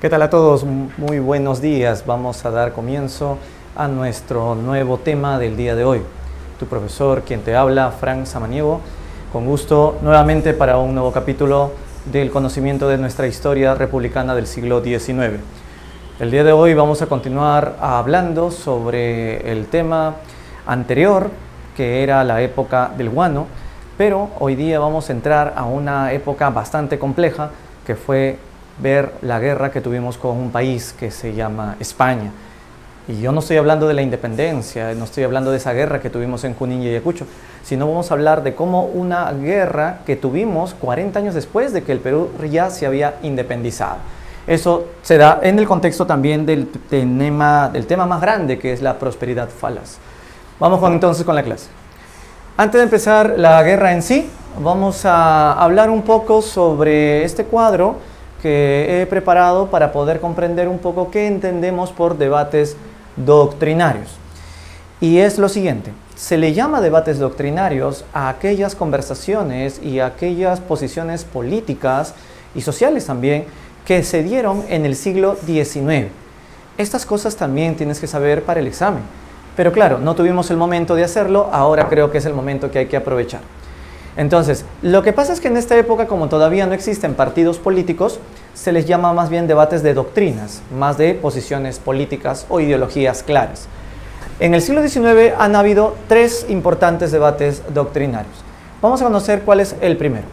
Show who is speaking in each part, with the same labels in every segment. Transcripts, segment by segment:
Speaker 1: ¿Qué tal a todos? Muy buenos días. Vamos a dar comienzo a nuestro nuevo tema del día de hoy. Tu profesor, quien te habla, Frank Samaniego, con gusto nuevamente para un nuevo capítulo del conocimiento de nuestra historia republicana del siglo XIX. El día de hoy vamos a continuar hablando sobre el tema anterior, que era la época del guano, pero hoy día vamos a entrar a una época bastante compleja, que fue ver la guerra que tuvimos con un país que se llama España. Y yo no estoy hablando de la independencia, no estoy hablando de esa guerra que tuvimos en Junín y Ayacucho, sino vamos a hablar de cómo una guerra que tuvimos 40 años después de que el Perú ya se había independizado. Eso se da en el contexto también del tema más grande, que es la prosperidad falaz. Vamos entonces con la clase. Antes de empezar la guerra en sí, vamos a hablar un poco sobre este cuadro que he preparado para poder comprender un poco qué entendemos por debates doctrinarios. Y es lo siguiente: se le llama debates doctrinarios a aquellas conversaciones y a aquellas posiciones políticas y sociales también que se dieron en el siglo XIX. Estas cosas también tienes que saber para el examen. Pero claro, no tuvimos el momento de hacerlo, ahora creo que es el momento que hay que aprovechar. Entonces, lo que pasa es que en esta época, como todavía no existen partidos políticos, se les llama más bien debates de doctrinas, más de posiciones políticas o ideologías claras. En el siglo XIX han habido tres importantes debates doctrinarios. Vamos a conocer cuál es el primero.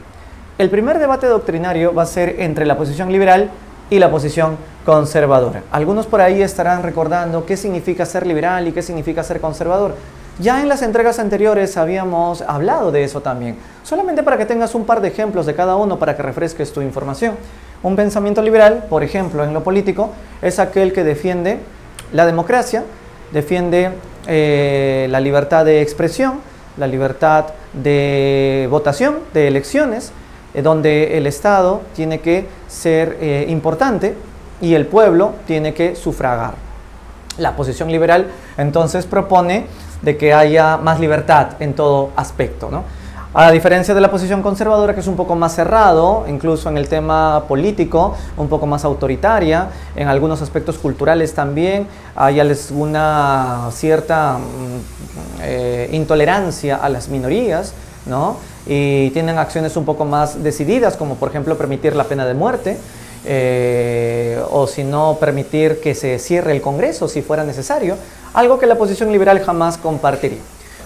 Speaker 1: El primer debate doctrinario va a ser entre la posición liberal y la posición conservadora. Algunos por ahí estarán recordando qué significa ser liberal y qué significa ser conservador. Ya en las entregas anteriores habíamos hablado de eso también, solamente para que tengas un par de ejemplos de cada uno para que refresques tu información. Un pensamiento liberal, por ejemplo, en lo político, es aquel que defiende la democracia, defiende la libertad de expresión, la libertad de votación, de elecciones, donde el Estado tiene que ser importante y el pueblo tiene que sufragar. La posición liberal entonces propone de que haya más libertad en todo aspecto, ¿no? A diferencia de la posición conservadora, que es un poco más cerrado, incluso en el tema político, un poco más autoritaria, en algunos aspectos culturales también, hay alguna cierta intolerancia a las minorías, ¿no? Y tienen acciones un poco más decididas, como por ejemplo permitir la pena de muerte, o si no permitir que se cierre el Congreso si fuera necesario, algo que la posición liberal jamás compartiría.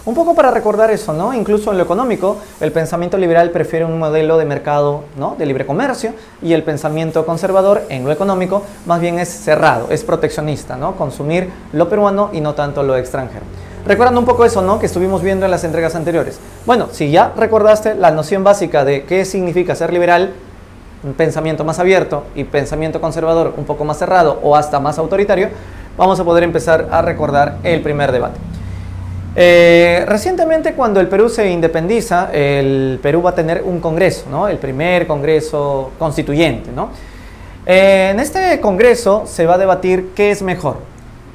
Speaker 1: Un poco para recordar eso, ¿no? Incluso en lo económico, el pensamiento liberal prefiere un modelo de mercado, ¿no?, de libre comercio, y el pensamiento conservador en lo económico más bien es cerrado, es proteccionista, ¿no? Consumir lo peruano y no tanto lo extranjero. Recordando un poco eso, ¿no?, que estuvimos viendo en las entregas anteriores. Bueno, si ya recordaste la noción básica de qué significa ser liberal, un pensamiento más abierto, y pensamiento conservador un poco más cerrado o hasta más autoritario, vamos a poder empezar a recordar el primer debate. Recientemente, cuando el Perú se independiza, el Perú va a tener un congreso, ¿no?, el primer congreso constituyente, ¿no? En este congreso se va a debatir qué es mejor.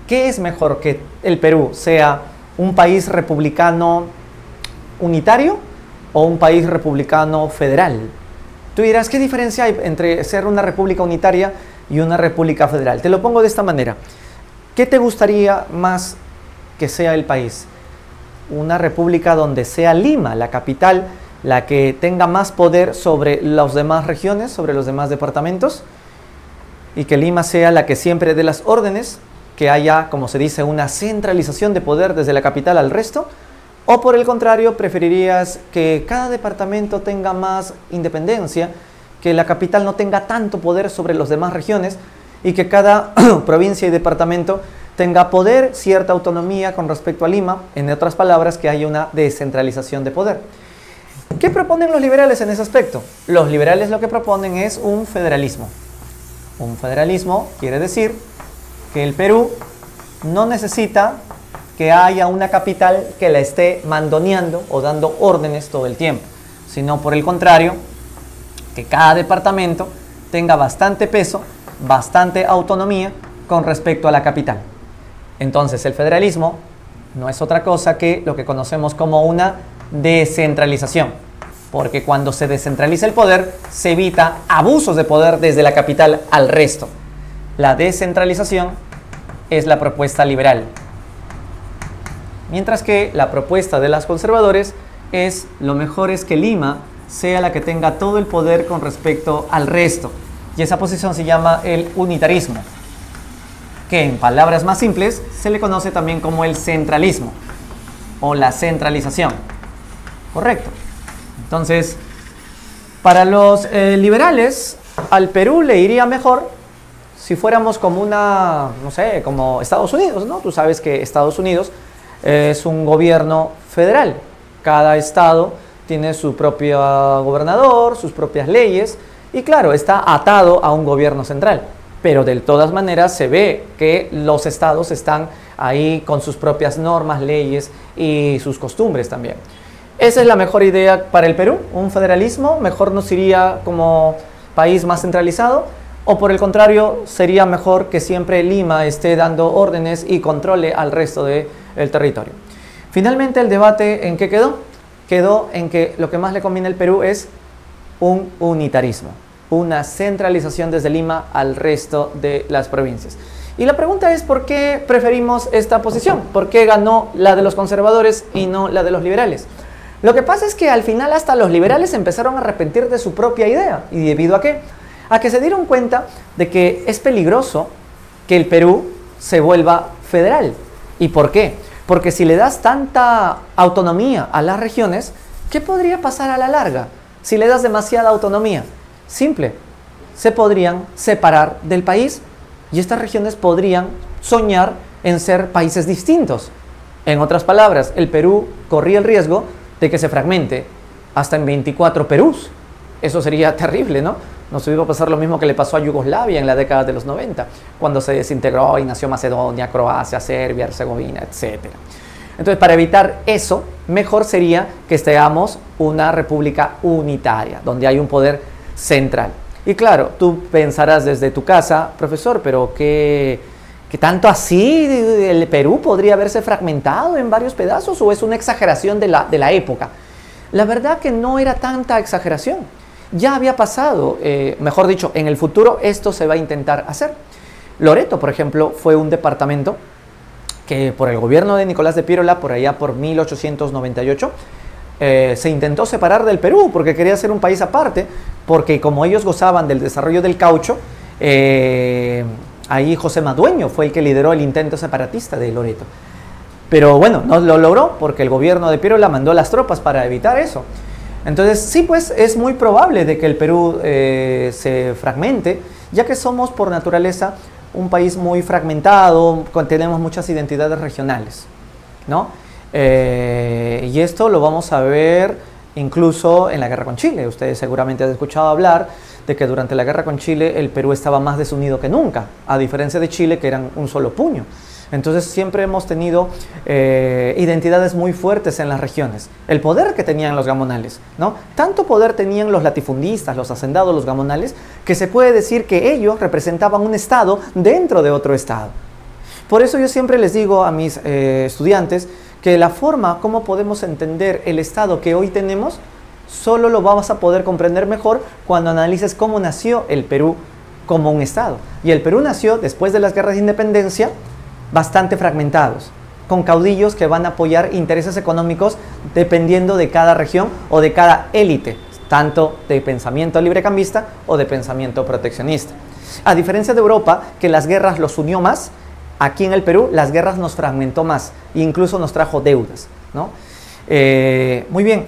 Speaker 1: ¿Qué es mejor, que el Perú sea un país republicano unitario o un país republicano federal? Tú dirás, ¿qué diferencia hay entre ser una república unitaria y una república federal? Te lo pongo de esta manera. ¿Qué te gustaría más que sea el país? ¿Una república donde sea Lima, la capital, la que tenga más poder sobre las demás regiones, sobre los demás departamentos? Y que Lima sea la que siempre dé las órdenes, que haya, como se dice, una centralización de poder desde la capital al resto. ¿O por el contrario, preferirías que cada departamento tenga más independencia, que la capital no tenga tanto poder sobre las demás regiones y que cada provincia y departamento tenga poder, cierta autonomía con respecto a Lima? En otras palabras, que haya una descentralización de poder. ¿Qué proponen los liberales en ese aspecto? Los liberales lo que proponen es un federalismo. Un federalismo quiere decir que el Perú no necesita que haya una capital que la esté mandoneando o dando órdenes todo el tiempo, sino por el contrario, que cada departamento tenga bastante peso, bastante autonomía con respecto a la capital. Entonces el federalismo no es otra cosa que lo que conocemos como una descentralización, porque cuando se descentraliza el poder se evita abusos de poder desde la capital al resto. La descentralización es la propuesta liberal, mientras que la propuesta de los conservadores es lo mejor es que Lima sea la que tenga todo el poder con respecto al resto. Y esa posición se llama el unitarismo, que en palabras más simples se le conoce también como el centralismo o la centralización. Correcto. Entonces, para los liberales, al Perú le iría mejor si fuéramos como una, no sé, como Estados Unidos, ¿no? Tú sabes que Estados Unidos es un gobierno federal. Cada estado tiene su propio gobernador, sus propias leyes, y claro, está atado a un gobierno central. Pero de todas maneras se ve que los estados están ahí con sus propias normas, leyes y sus costumbres también. Esa es la mejor idea para el Perú, un federalismo. Mejor nos iría como país más centralizado, o por el contrario, sería mejor que siempre Lima esté dando órdenes y controle al resto del territorio. Finalmente, el debate, ¿en qué quedó? Quedó en que lo que más le conviene al Perú es un unitarismo, una centralización desde Lima al resto de las provincias. Y la pregunta es, ¿por qué preferimos esta posición? ¿Por qué ganó la de los conservadores y no la de los liberales? Lo que pasa es que al final hasta los liberales empezaron a arrepentir de su propia idea. ¿Y debido a qué? A que se dieron cuenta de que es peligroso que el Perú se vuelva federal. ¿Y por qué? Porque si le das tanta autonomía a las regiones, ¿qué podría pasar a la larga? Si le das demasiada autonomía, simple, se podrían separar del país y estas regiones podrían soñar en ser países distintos. En otras palabras, el Perú corría el riesgo de que se fragmente hasta en 24 Perús. Eso sería terrible, ¿no? Nos iba a pasar lo mismo que le pasó a Yugoslavia en la década de los 90, cuando se desintegró y nació Macedonia, Croacia, Serbia, Herzegovina, etc. Entonces, para evitar eso, mejor sería que estemos una república unitaria, donde hay un poder central. Y claro, tú pensarás desde tu casa, profesor, pero ¿qué tanto así el Perú podría haberse fragmentado en varios pedazos o es una exageración de la época? La verdad que no era tanta exageración. Ya había pasado, mejor dicho, en el futuro esto se va a intentar hacer. Loreto, por ejemplo, fue un departamento que por el gobierno de Nicolás de Piérola, por allá por 1898, se intentó separar del Perú porque quería ser un país aparte, porque como ellos gozaban del desarrollo del caucho, ahí José Madueño fue el que lideró el intento separatista de Loreto. Pero bueno, no lo logró porque el gobierno de Piérola mandó las tropas para evitar eso. Entonces sí, pues es muy probable de que el Perú se fragmente, ya que somos por naturaleza un país muy fragmentado, tenemos muchas identidades regionales, ¿no? Y esto lo vamos a ver incluso en la guerra con Chile. Ustedes seguramente han escuchado hablar de que durante la guerra con Chile el Perú estaba más desunido que nunca, a diferencia de Chile, que eran un solo puño. Entonces siempre hemos tenido identidades muy fuertes en las regiones. El poder que tenían los gamonales, ¿no? Tanto poder tenían los latifundistas, los hacendados, los gamonales, que se puede decir que ellos representaban un estado dentro de otro estado. Por eso yo siempre les digo a mis estudiantes que la forma como podemos entender el estado que hoy tenemos, solo lo vamos a poder comprender mejor cuando analices cómo nació el Perú como un estado. Y el Perú nació después de las guerras de independencia, bastante fragmentados, con caudillos que van a apoyar intereses económicos dependiendo de cada región o de cada élite, tanto de pensamiento librecambista o de pensamiento proteccionista. A diferencia de Europa, que las guerras los unió más, aquí en el Perú las guerras nos fragmentó más e incluso nos trajo deudas, ¿no? Muy bien.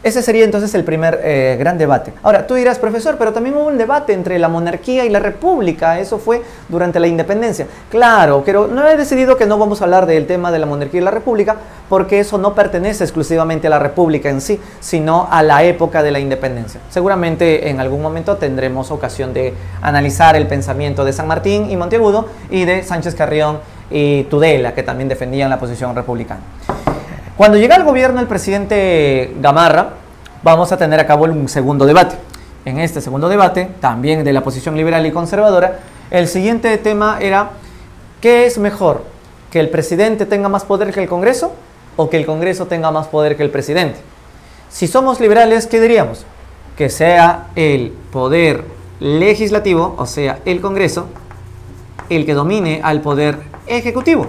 Speaker 1: Ese sería entonces el primer gran debate. Ahora, tú dirás, profesor, pero también hubo un debate entre la monarquía y la república. Eso fue durante la independencia. Claro, pero no he decidido que no vamos a hablar del tema de la monarquía y la república, porque eso no pertenece exclusivamente a la república en sí, sino a la época de la independencia. Seguramente en algún momento tendremos ocasión de analizar el pensamiento de San Martín y Monteagudo y de Sánchez Carrión y Tudela, que también defendían la posición republicana. Cuando llega al gobierno el presidente Gamarra, vamos a tener a cabo un segundo debate. En este segundo debate, también de la posición liberal y conservadora, el siguiente tema era: ¿qué es mejor? ¿Que el presidente tenga más poder que el Congreso o que el Congreso tenga más poder que el presidente? Si somos liberales, ¿qué diríamos? Que sea el poder legislativo, o sea, el Congreso, el que domine al poder ejecutivo.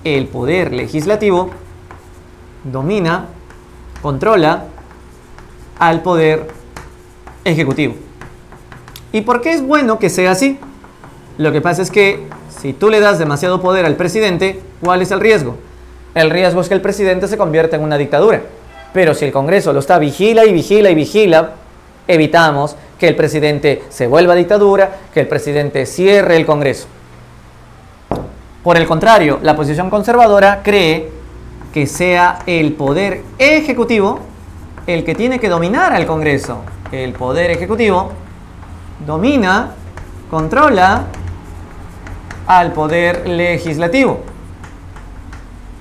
Speaker 1: El poder legislativo domina, controla al poder ejecutivo. ¿Y por qué es bueno que sea así? Lo que pasa es que si tú le das demasiado poder al presidente, ¿cuál es el riesgo? El riesgo es que el presidente se convierta en una dictadura. Pero si el Congreso lo está vigila y vigila y vigila, evitamos que el presidente se vuelva dictadura, que el presidente cierre el Congreso. Por el contrario, la posición conservadora cree que sea el poder ejecutivo el que tiene que dominar al Congreso. El poder ejecutivo domina, controla al poder legislativo.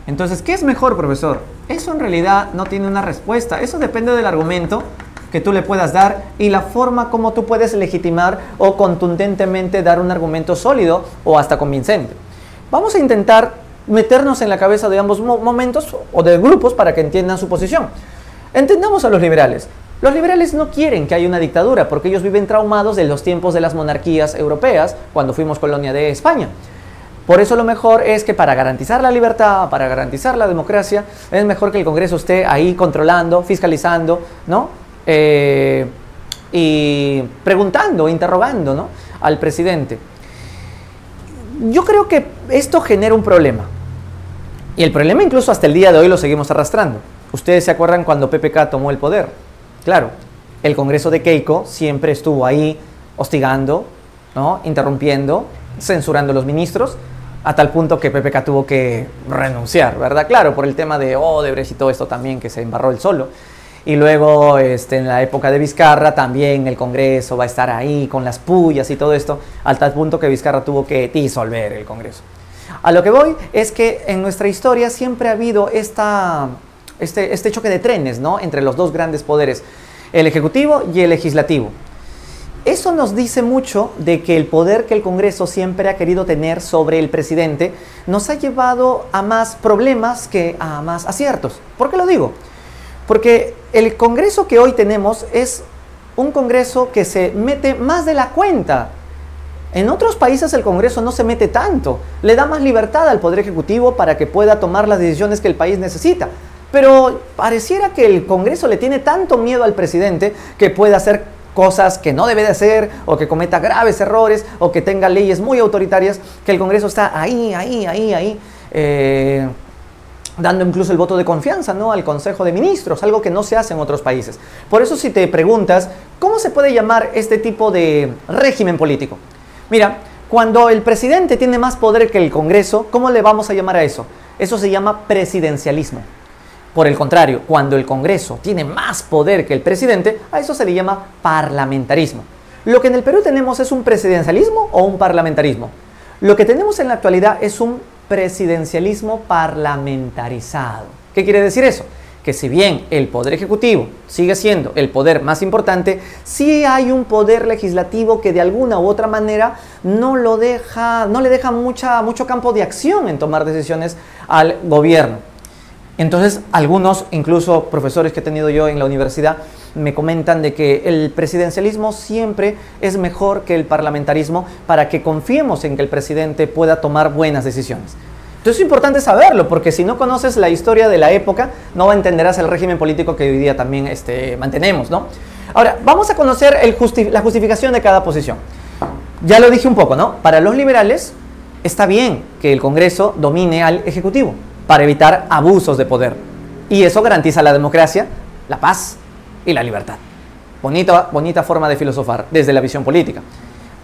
Speaker 1: Entonces, ¿qué es mejor, profesor? Eso en realidad no tiene una respuesta. Eso depende del argumento que tú le puedas dar y la forma como tú puedes legitimar o contundentemente dar un argumento sólido o hasta convincente. Vamos a intentar meternos en la cabeza de ambos momentos o de grupos para que entiendan su posición. Entendamos a los liberales. Los liberales no quieren que haya una dictadura porque ellos viven traumados de los tiempos de las monarquías europeas cuando fuimos colonia de España. Por eso lo mejor es que para garantizar la libertad, para garantizar la democracia, es mejor que el Congreso esté ahí controlando, fiscalizando, ¿no? Y preguntando, interrogando, ¿no?, al presidente. Yo creo que esto genera un problema. Y el problema incluso hasta el día de hoy lo seguimos arrastrando. Ustedes se acuerdan cuando PPK tomó el poder. Claro, el Congreso de Keiko siempre estuvo ahí hostigando, ¿no?, interrumpiendo, censurando a los ministros, a tal punto que PPK tuvo que renunciar, ¿verdad? Claro, por el tema de Odebrecht y todo esto también, que se embarró él solo. Y luego, en la época de Vizcarra, también el Congreso va a estar ahí con las pullas y todo esto, al tal punto que Vizcarra tuvo que disolver el Congreso. A lo que voy es que en nuestra historia siempre ha habido este choque de trenes, ¿no?, entre los dos grandes poderes, el Ejecutivo y el Legislativo. Eso nos dice mucho de que el poder que el Congreso siempre ha querido tener sobre el presidente nos ha llevado a más problemas que a más aciertos. ¿Por qué lo digo? Porque el Congreso que hoy tenemos es un Congreso que se mete más de la cuenta. En otros países el Congreso no se mete tanto, le da más libertad al Poder Ejecutivo para que pueda tomar las decisiones que el país necesita. Pero pareciera que el Congreso le tiene tanto miedo al presidente que puede hacer cosas que no debe de hacer, o que cometa graves errores, o que tenga leyes muy autoritarias, que el Congreso está ahí, dando incluso el voto de confianza, ¿no?, al Consejo de Ministros, algo que no se hace en otros países. Por eso, si te preguntas, ¿cómo se puede llamar este tipo de régimen político? Mira, cuando el presidente tiene más poder que el Congreso, ¿cómo le vamos a llamar a eso? Eso se llama presidencialismo. Por el contrario, cuando el Congreso tiene más poder que el presidente, a eso se le llama parlamentarismo. Lo que en el Perú tenemos es un presidencialismo o un parlamentarismo. Lo que tenemos en la actualidad es un presidencialismo parlamentarizado. ¿Qué quiere decir eso? Que si bien el poder ejecutivo sigue siendo el poder más importante, sí hay un poder legislativo que de alguna u otra manera no le deja mucho campo de acción en tomar decisiones al gobierno. Entonces, algunos, incluso profesores que he tenido yo en la universidad, me comentan de que el presidencialismo siempre es mejor que el parlamentarismo para que confiemos en que el presidente pueda tomar buenas decisiones. Entonces es importante saberlo, porque si no conoces la historia de la época, no entenderás el régimen político que hoy día también mantenemos, ¿no? Ahora, vamos a conocer la justificación de cada posición. Ya lo dije un poco, ¿no? Para los liberales está bien que el Congreso domine al Ejecutivo, para evitar abusos de poder. Y eso garantiza la democracia, la paz y la libertad. Bonita forma de filosofar desde la visión política.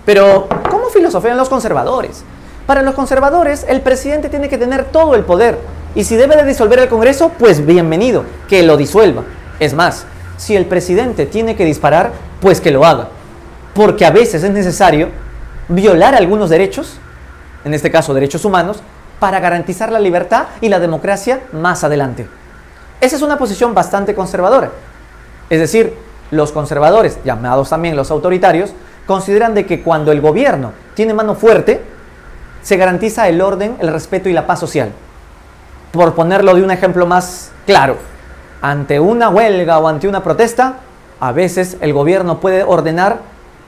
Speaker 1: Pero, ¿cómo filosofean los conservadores? Para los conservadores, el presidente tiene que tener todo el poder. Y si debe de disolver el Congreso, pues bienvenido, que lo disuelva. Es más, si el presidente tiene que disparar, pues que lo haga. Porque a veces es necesario violar algunos derechos, en este caso derechos humanos, para garantizar la libertad y la democracia más adelante. Esa es una posición bastante conservadora. Es decir, los conservadores, llamados también los autoritarios, consideran de que cuando el gobierno tiene mano fuerte, se garantiza el orden, el respeto y la paz social. Por ponerlo de un ejemplo más claro, ante una huelga o ante una protesta, a veces el gobierno puede ordenar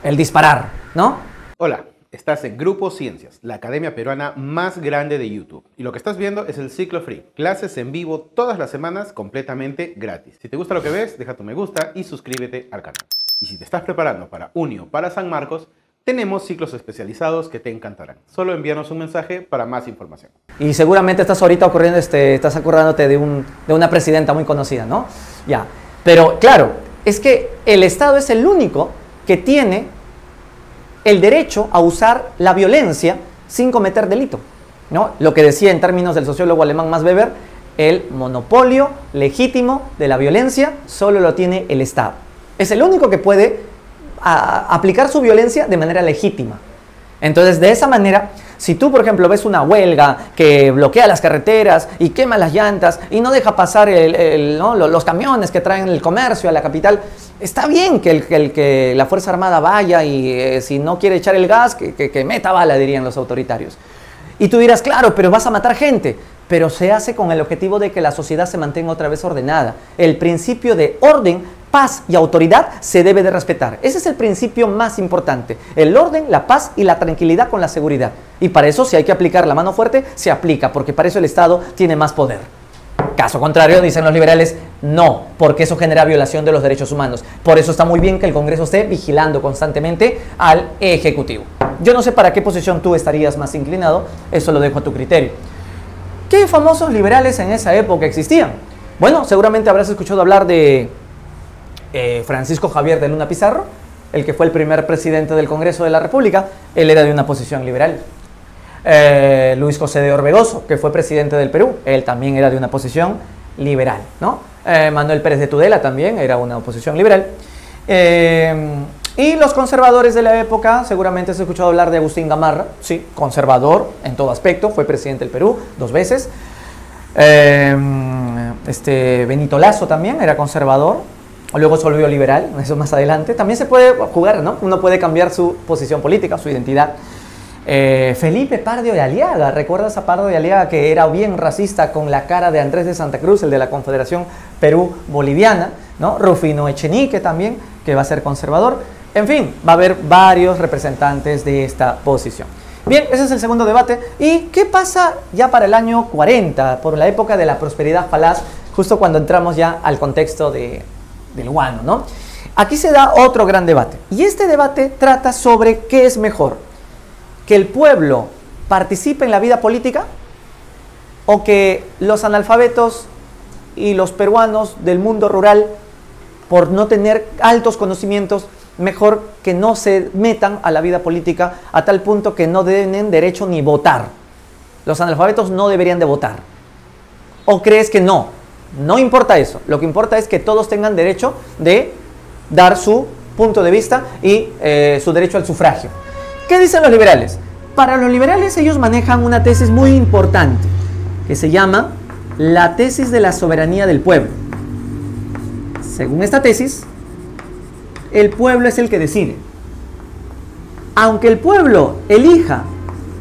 Speaker 1: el disparar, ¿no?
Speaker 2: Hola, Estás en Grupo Ciencias, la academia peruana más grande de YouTube. Y lo que estás viendo es el ciclo free. Clases en vivo todas las semanas completamente gratis. Si te gusta lo que ves, deja tu me gusta y suscríbete al canal. Y si te estás preparando para Uni o para San Marcos, tenemos ciclos especializados que te encantarán. Solo envíanos un mensaje para más información.
Speaker 1: Y seguramente estás ahorita estás acordándote de una presidenta muy conocida, ¿no? Ya. Pero claro, es que el Estado es el único que tiene el derecho a usar la violencia sin cometer delito, ¿no? Lo que decía en términos del sociólogo alemán Max Weber, el monopolio legítimo de la violencia solo lo tiene el Estado. Es el único que puede aplicar su violencia de manera legítima. Entonces, de esa manera, si tú, por ejemplo, ves una huelga que bloquea las carreteras y quema las llantas y no deja pasar los camiones que traen el comercio a la capital, está bien que la Fuerza Armada vaya y si no quiere echar el gas, que meta bala, dirían los autoritarios. Y tú dirás, claro, pero vas a matar gente. Pero se hace con el objetivo de que la sociedad se mantenga otra vez ordenada. El principio de orden, paz y autoridad se debe de respetar. Ese es el principio más importante. El orden, la paz y la tranquilidad con la seguridad. Y para eso, si hay que aplicar la mano fuerte, se aplica, porque para eso el Estado tiene más poder. Caso contrario, dicen los liberales, no, porque eso genera violación de los derechos humanos. Por eso está muy bien que el Congreso esté vigilando constantemente al Ejecutivo. Yo no sé para qué posición tú estarías más inclinado, eso lo dejo a tu criterio. ¿Qué famosos liberales en esa época existían? Bueno, seguramente habrás escuchado hablar de Francisco Javier de Luna Pizarro, el que fue el primer presidente del Congreso de la República. Él era de una posición liberal. Luis José de Orbegoso, que fue presidente del Perú, él también era de una posición liberal, ¿no? Manuel Pérez de Tudela también era una oposición liberal. Y los conservadores de la época, seguramente has escuchado hablar de Agustín Gamarra, sí, conservador en todo aspecto, fue presidente del Perú 2 veces. Benito Lasso también era conservador, luego se volvió liberal, eso más adelante. También se puede jugar, ¿no? Uno puede cambiar su posición política, su identidad. Felipe Pardo de Aliaga, ¿recuerdas a Pardo de Aliaga, que era bien racista con la cara de Andrés de Santa Cruz, el de la Confederación Perú-Boliviana, ¿no? Rufino Echenique también, que va a ser conservador. En fin, va a haber varios representantes de esta posición. Bien, ese es el segundo debate. ¿Y qué pasa ya para el año 40, por la época de la prosperidad falaz, justo cuando entramos ya al contexto del guano, ¿no? Aquí se da otro gran debate. Y este debate trata sobre qué es mejor: que el pueblo participe en la vida política o que los analfabetos y los peruanos del mundo rural, por no tener altos conocimientos, mejor que no se metan a la vida política a tal punto que no tienen derecho ni votar. Los analfabetos no deberían de votar. ¿O crees que no? No importa eso. Lo que importa es que todos tengan derecho de dar su punto de vista y su derecho al sufragio. ¿Qué dicen los liberales? Para los liberales, ellos manejan una tesis muy importante que se llama la tesis de la soberanía del pueblo. Según esta tesis, el pueblo es el que decide. Aunque el pueblo elija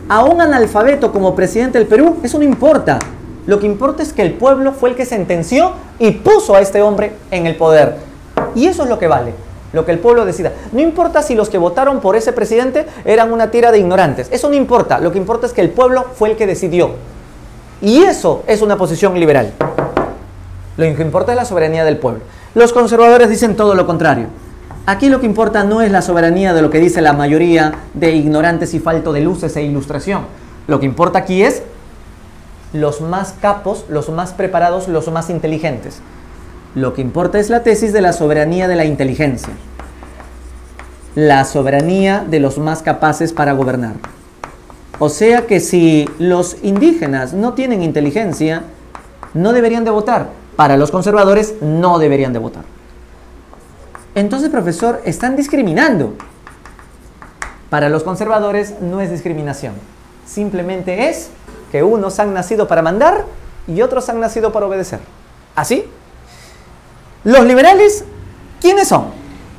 Speaker 1: a un analfabeto como presidente del Perú, eso no importa. Lo que importa es que el pueblo fue el que sentenció y puso a este hombre en el poder. Y eso es lo que vale, lo que el pueblo decida. No importa si los que votaron por ese presidente eran una tira de ignorantes. Eso no importa. Lo que importa es que el pueblo fue el que decidió. Y eso es una posición liberal. Lo que importa es la soberanía del pueblo. Los conservadores dicen todo lo contrario. Aquí lo que importa no es la soberanía de lo que dice la mayoría de ignorantes y falto de luces e ilustración. Lo que importa aquí es los más capos, los más preparados, los más inteligentes. Lo que importa es la tesis de la soberanía de la inteligencia. La soberanía de los más capaces para gobernar. O sea que si los indígenas no tienen inteligencia, no deberían de votar. Para los conservadores, no deberían de votar. Entonces, profesor, están discriminando. Para los conservadores no es discriminación. Simplemente es que unos han nacido para mandar y otros han nacido para obedecer. ¿Así? Los liberales, ¿quiénes son?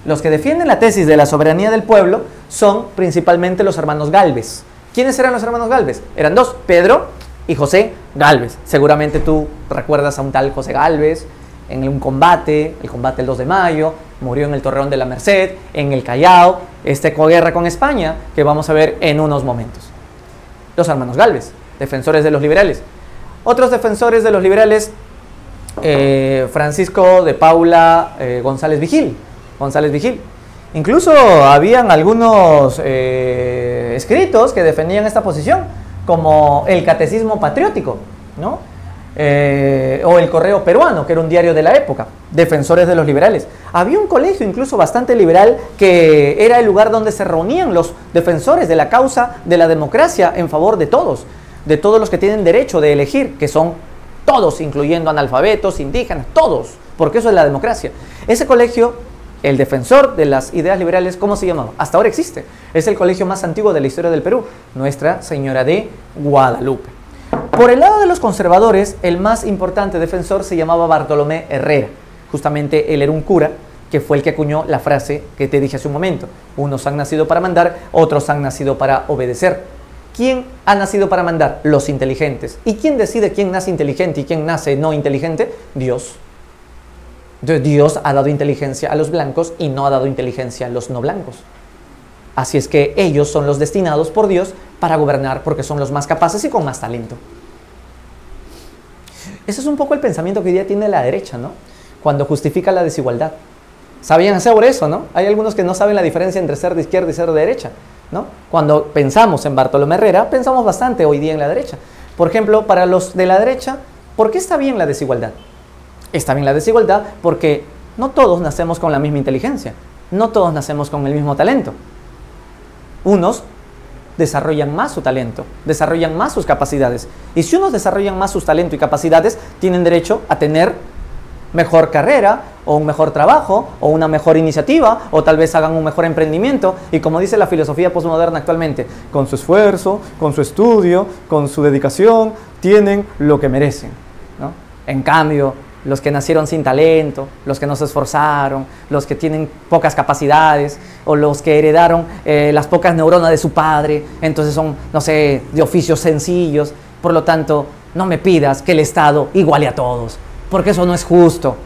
Speaker 1: Los que defienden la tesis de la soberanía del pueblo son principalmente los hermanos Gálvez. ¿Quiénes eran los hermanos Gálvez? Eran 2, Pedro y José Gálvez. Seguramente tú recuerdas a un tal José Gálvez en un combate, el combate del 2 de mayo, murió en el Torreón de la Merced, en el Callao, coguerra con España, que vamos a ver en unos momentos. Los hermanos Gálvez, defensores de los liberales. Otros defensores de los liberales, Francisco de Paula González Vigil. Incluso habían algunos escritos que defendían esta posición, como el Catecismo Patriótico, ¿no? O el Correo Peruano, que era un diario de la época, defensores de los liberales. Había un colegio incluso bastante liberal que era el lugar donde se reunían los defensores de la causa de la democracia en favor de todos los que tienen derecho de elegir, que son todos, incluyendo analfabetos, indígenas, todos, porque eso es la democracia. Ese colegio, el defensor de las ideas liberales, ¿cómo se llamaba? Hasta ahora existe. Es el colegio más antiguo de la historia del Perú, Nuestra Señora de Guadalupe. Por el lado de los conservadores, el más importante defensor se llamaba Bartolomé Herrera. Justamente él era un cura que fue el que acuñó la frase que te dije hace un momento. Unos han nacido para mandar, otros han nacido para obedecer. ¿Quién ha nacido para mandar? Los inteligentes. ¿Y quién decide quién nace inteligente y quién nace no inteligente? Dios. Entonces Dios ha dado inteligencia a los blancos y no ha dado inteligencia a los no blancos. Así es que ellos son los destinados por Dios para gobernar porque son los más capaces y con más talento. Ese es un poco el pensamiento que hoy día tiene la derecha, ¿no? Cuando justifica la desigualdad. ¿Sabían sobre eso, no? Hay algunos que no saben la diferencia entre ser de izquierda y ser de derecha, ¿no? Cuando pensamos en Bartolomé Herrera, pensamos bastante hoy día en la derecha. Por ejemplo, para los de la derecha, ¿por qué está bien la desigualdad? Está bien la desigualdad porque no todos nacemos con la misma inteligencia, no todos nacemos con el mismo talento. Unos desarrollan más su talento, desarrollan más sus capacidades. Y si unos desarrollan más sus talentos y capacidades, tienen derecho a tener mejor carrera, o un mejor trabajo, o una mejor iniciativa, o tal vez hagan un mejor emprendimiento. Y como dice la filosofía postmoderna actualmente, con su esfuerzo, con su estudio, con su dedicación, tienen lo que merecen, ¿no? En cambio, los que nacieron sin talento, los que no se esforzaron, los que tienen pocas capacidades, o los que heredaron las pocas neuronas de su padre, entonces son, no sé, de oficios sencillos. Por lo tanto, no me pidas que el Estado iguale a todos, porque eso no es justo.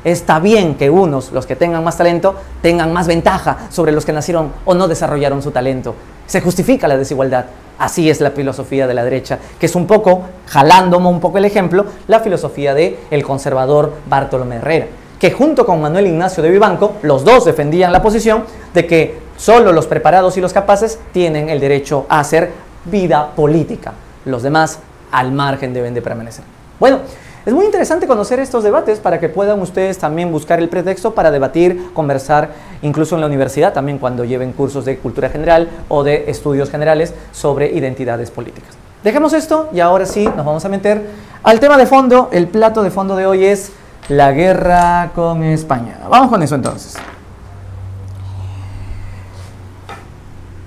Speaker 1: Está bien que unos, los que tengan más talento, tengan más ventaja sobre los que nacieron o no desarrollaron su talento. Se justifica la desigualdad. Así es la filosofía de la derecha, que es un poco, jalándome un poco el ejemplo, la filosofía del conservador Bartolomé Herrera, que junto con Manuel Ignacio de Vivanco, los dos defendían la posición de que solo los preparados y los capaces tienen el derecho a hacer vida política. Los demás al margen deben de permanecer. Bueno, es muy interesante conocer estos debates para que puedan ustedes también buscar el pretexto para debatir, conversar, incluso en la universidad, también cuando lleven cursos de cultura general o de estudios generales sobre identidades políticas. Dejemos esto y ahora sí nos vamos a meter al tema de fondo. El plato de fondo de hoy es la guerra con España. Vamos con eso entonces.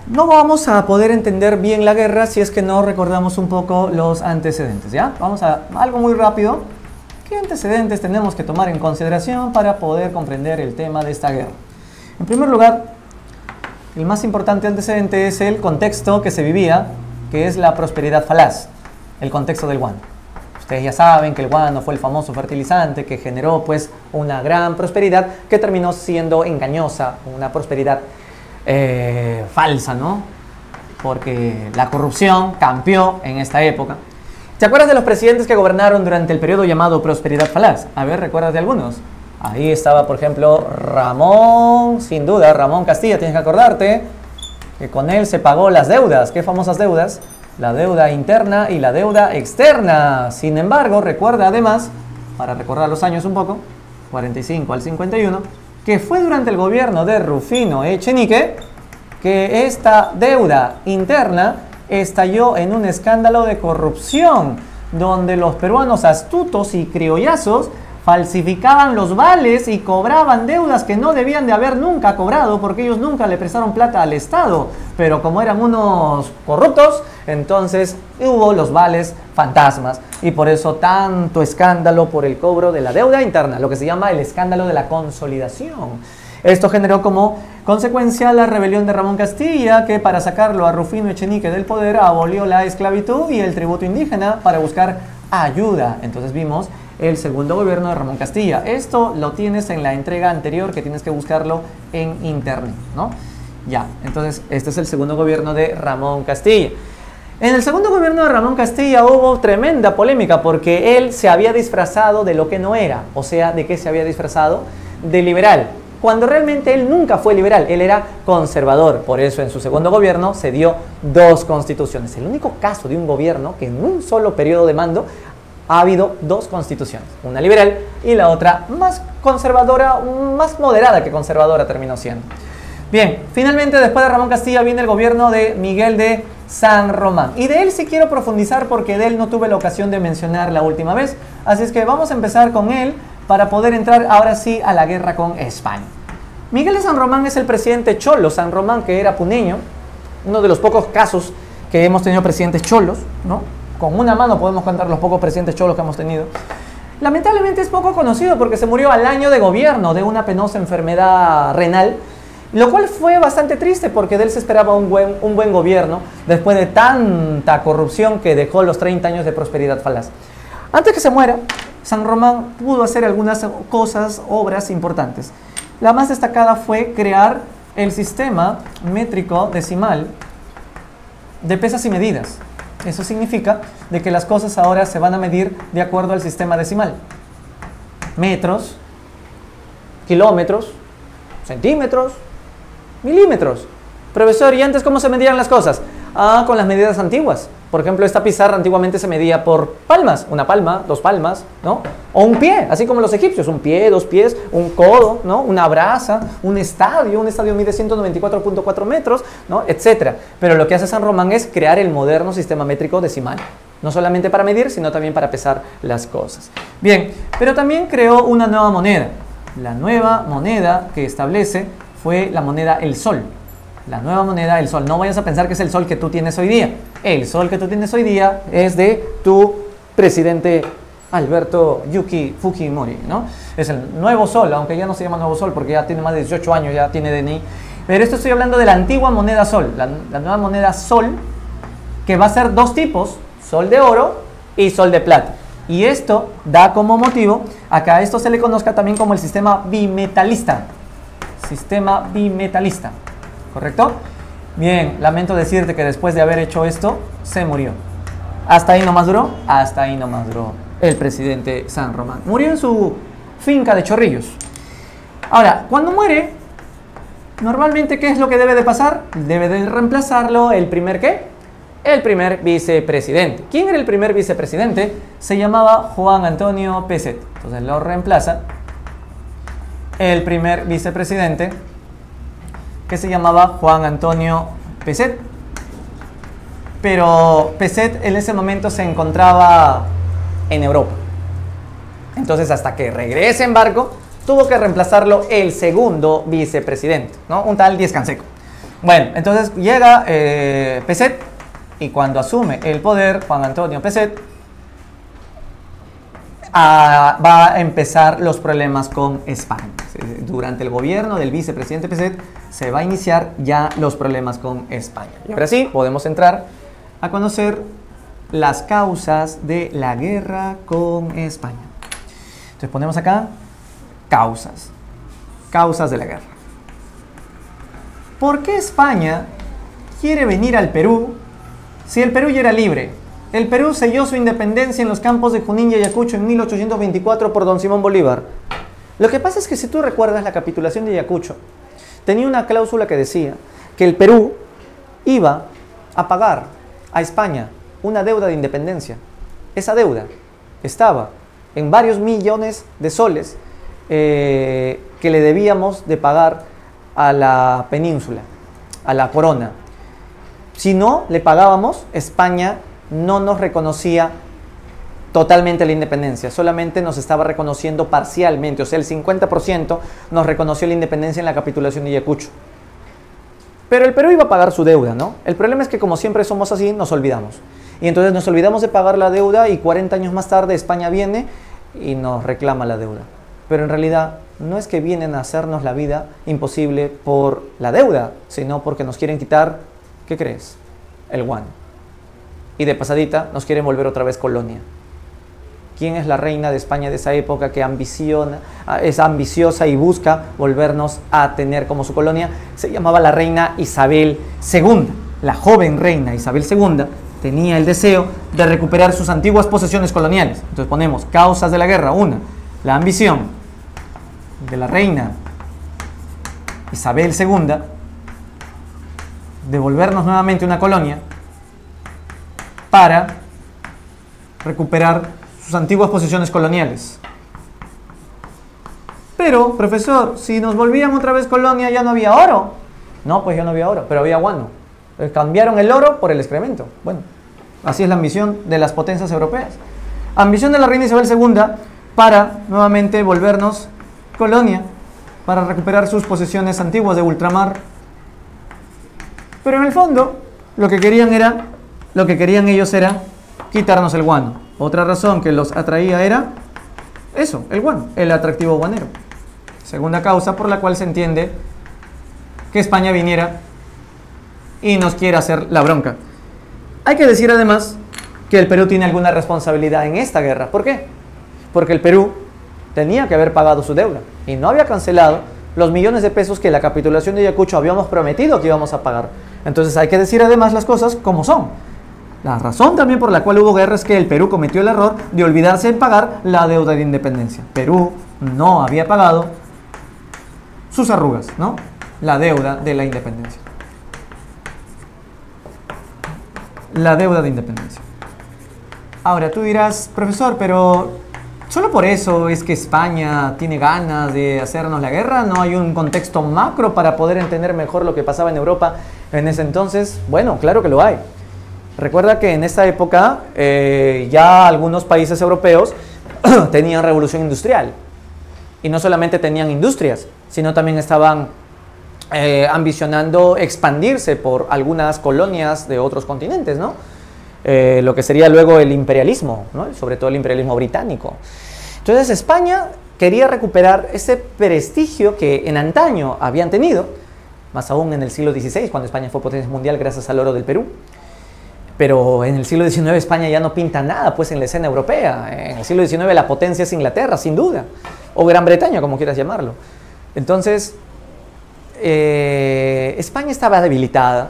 Speaker 1: No vamos a poder entender bien la guerra si es que no recordamos un poco los antecedentes, ¿ya? Vamos a algo muy rápido. ¿Qué antecedentes tenemos que tomar en consideración para poder comprender el tema de esta guerra? En primer lugar, el más importante antecedente es el contexto que se vivía, que es la prosperidad falaz, el contexto del guano. Ustedes ya saben que el guano fue el famoso fertilizante que generó pues una gran prosperidad que terminó siendo engañosa, una prosperidad falsa, ¿no? Porque la corrupción campeó en esta época. ¿Te acuerdas de los presidentes que gobernaron durante el periodo llamado prosperidad falaz? A ver, ¿recuerdas de algunos? Ahí estaba, por ejemplo, Ramón, sin duda, Ramón Castilla, tienes que acordarte que con él se pagó las deudas. ¿Qué famosas deudas? La deuda interna y la deuda externa. Sin embargo, recuerda además, para recordar los años un poco, 45 al 51, que fue durante el gobierno de Rufino Echenique que esta deuda interna estalló en un escándalo de corrupción, donde los peruanos astutos y criollazos falsificaban los vales y cobraban deudas que no debían de haber nunca cobrado porque ellos nunca le prestaron plata al Estado. Pero como eran unos corruptos, entonces hubo los vales fantasmas y por eso tanto escándalo por el cobro de la deuda interna, lo que se llama el escándalo de la consolidación. Esto generó como consecuencia la rebelión de Ramón Castilla, que para sacarlo a Rufino Echenique del poder abolió la esclavitud y el tributo indígena para buscar ayuda. Entonces vimos el segundo gobierno de Ramón Castilla. Esto lo tienes en la entrega anterior, que tienes que buscarlo en internet, ¿no? Ya, entonces este es el segundo gobierno de Ramón Castilla. En el segundo gobierno de Ramón Castilla hubo tremenda polémica porque él se había disfrazado de lo que no era. O sea, ¿de qué se había disfrazado? De liberal, cuando realmente él nunca fue liberal, él era conservador. Por eso en su segundo gobierno se dio 2 constituciones. El único caso de un gobierno que en un solo periodo de mando ha habido 2 constituciones, una liberal y la otra más conservadora, más moderada que conservadora terminó siendo. Bien, finalmente después de Ramón Castilla viene el gobierno de Miguel de San Román. Y de él sí quiero profundizar porque de él no tuve la ocasión de mencionar la última vez. Así es que vamos a empezar con él para poder entrar ahora sí a la guerra con España. Miguel de San Román es el presidente cholo. San Román, que era puneño, uno de los pocos casos que hemos tenido presidentes cholos, ¿no? Con una mano podemos contar los pocos presidentes cholos que hemos tenido. Lamentablemente es poco conocido porque se murió al año de gobierno de una penosa enfermedad renal, lo cual fue bastante triste porque de él se esperaba un buen gobierno después de tanta corrupción que dejó los 30 años de prosperidad falaz. Antes que se muera, San Román pudo hacer algunas cosas, obras importantes. La más destacada fue crear el sistema métrico decimal de pesas y medidas. Eso significa de que las cosas ahora se van a medir de acuerdo al sistema decimal. Metros, kilómetros, centímetros, milímetros. Profesor, ¿y antes cómo se medían las cosas? Ah, con las medidas antiguas. Por ejemplo, esta pizarra antiguamente se medía por palmas. Una palma, 2 palmas, ¿no? O un pie, así como los egipcios. Un pie, 2 pies, un codo, ¿no? Una braza, un estadio. Un estadio mide 194.4 metros, ¿no? Etcétera. Pero lo que hace San Román es crear el moderno sistema métrico decimal. No solamente para medir, sino también para pesar las cosas. Bien, pero también creó una nueva moneda. La nueva moneda que establece fue la moneda El Sol. La nueva moneda El Sol. No vayas a pensar que es el sol que tú tienes hoy día. El sol que tú tienes hoy día es de tu presidente Alberto Yuki Fujimori, ¿no? Es el nuevo sol, aunque ya no se llama nuevo sol porque ya tiene más de 18 años, ya tiene DNI. Pero esto estoy hablando de la antigua moneda Sol. La nueva moneda Sol, que va a ser 2 tipos, sol de oro y sol de plata. Y esto da como motivo a que a esto se le conozca también como el sistema bimetalista. Sistema bimetalista. ¿Correcto? Bien, lamento decirte que después de haber hecho esto, se murió. ¿Hasta ahí nomás duró? Hasta ahí nomás duró el presidente San Román. Murió en su finca de Chorrillos. Ahora, cuando muere, normalmente, ¿qué es lo que debe de pasar? Debe de reemplazarlo el primer, ¿qué? El primer vicepresidente. ¿Quién era el primer vicepresidente? Se llamaba Juan Antonio Pezet. Entonces lo reemplaza el primer vicepresidente, que se llamaba Juan Antonio Pezet. Pero Pezet en ese momento se encontraba en Europa. Entonces, hasta que regrese en barco, tuvo que reemplazarlo el segundo vicepresidente, ¿no? Un tal Díez Canseco. Bueno, entonces llega Pezet, y cuando asume el poder, Juan Antonio Pezet, va a empezar los problemas con España. Durante el gobierno del vicepresidente Pezet se va a iniciar ya los problemas con España. Y ahora sí, podemos entrar a conocer las causas de la guerra con España. Entonces ponemos acá causas de la guerra. ¿Por qué España quiere venir al Perú si el Perú ya era libre? El Perú selló su independencia en los campos de Junín y Ayacucho en 1824 por don Simón Bolívar. Lo que pasa es que si tú recuerdas la capitulación de Ayacucho, tenía una cláusula que decía que el Perú iba a pagar a España una deuda de independencia. Esa deuda estaba en varios millones de soles que le debíamos de pagar a la península, a la corona. Si no le pagábamos, España no nos reconocía totalmente la independencia, solamente nos estaba reconociendo parcialmente, o sea, el 50% nos reconoció la independencia en la capitulación de Ayacucho. Pero el Perú iba a pagar su deuda, ¿no? El problema es que como siempre somos así, nos olvidamos. Y entonces nos olvidamos de pagar la deuda y 40 años más tarde España viene y nos reclama la deuda. Pero en realidad no es que vienen a hacernos la vida imposible por la deuda, sino porque nos quieren quitar, ¿qué crees? El yuan. Y de pasadita nos quieren volver otra vez colonia. ¿Quién es la reina de España de esa época que es ambiciosa y busca volvernos a tener como su colonia? Se llamaba la reina Isabel II. La joven reina Isabel II tenía el deseo de recuperar sus antiguas posesiones coloniales. Entonces ponemos causas de la guerra. Una, la ambición de la reina Isabel II de volvernos nuevamente una colonia para recuperar sus antiguas posesiones coloniales. Pero, profesor, si nos volvían otra vez colonia, ¿ya no había oro? No, pues ya no había oro, pero había guano. Cambiaron el oro por el excremento. Bueno, así es la ambición de las potencias europeas. Ambición de la reina Isabel II para nuevamente volvernos colonia, para recuperar sus posesiones antiguas de ultramar. Pero en el fondo, lo que querían ellos era quitarnos el guano. Otra razón que los atraía era eso, el guano, el atractivo guanero. Segunda causa por la cual se entiende que España viniera y nos quiera hacer la bronca. Hay que decir además que el Perú tiene alguna responsabilidad en esta guerra. ¿Por qué? Porque el Perú tenía que haber pagado su deuda y no había cancelado los millones de pesos que la capitulación de Ayacucho habíamos prometido que íbamos a pagar. Entonces hay que decir además las cosas como son. La razón también por la cual hubo guerra es que el Perú cometió el error de olvidarse en pagar la deuda de independencia. Perú no había pagado sus arrugas, ¿no? La deuda de la independencia. La deuda de independencia. Ahora tú dirás, profesor, pero ¿solo por eso es que España tiene ganas de hacernos la guerra? ¿No hay un contexto macro para poder entender mejor lo que pasaba en Europa en ese entonces? Bueno, claro que lo hay. Recuerda que en esta época ya algunos países europeos tenían revolución industrial. Y no solamente tenían industrias, sino también estaban ambicionando expandirse por algunas colonias de otros continentes, ¿no? Lo que sería luego el imperialismo, ¿no? Sobre todo el imperialismo británico. Entonces España quería recuperar ese prestigio que en antaño habían tenido, más aún en el siglo XVI, cuando España fue potencia mundial gracias al oro del Perú. Pero en el siglo XIX España ya no pinta nada pues en la escena europea. En el siglo XIX la potencia es Inglaterra, sin duda, o Gran Bretaña, como quieras llamarlo. Entonces, España estaba debilitada,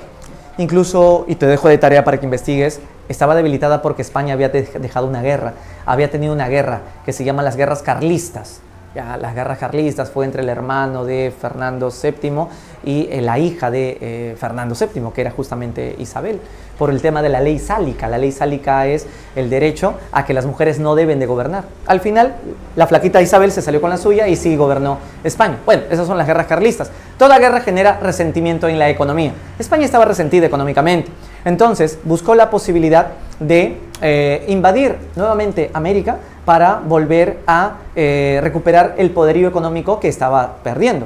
Speaker 1: incluso, y te dejo de tarea para que investigues, estaba debilitada porque España había dejado una guerra, había tenido una guerra que se llama las guerras carlistas. Ya, las guerras carlistas fue entre el hermano de Fernando VII y la hija de Fernando VII, que era justamente Isabel, por el tema de la ley sálica. La ley sálica es el derecho a que las mujeres no deben de gobernar. Al final, la flaquita Isabel se salió con la suya y sí gobernó España. Bueno, esas son las guerras carlistas. Toda guerra genera resentimiento en la economía. España estaba resentida económicamente. Entonces, buscó la posibilidad de invadir nuevamente América para volver a recuperar el poderío económico que estaba perdiendo.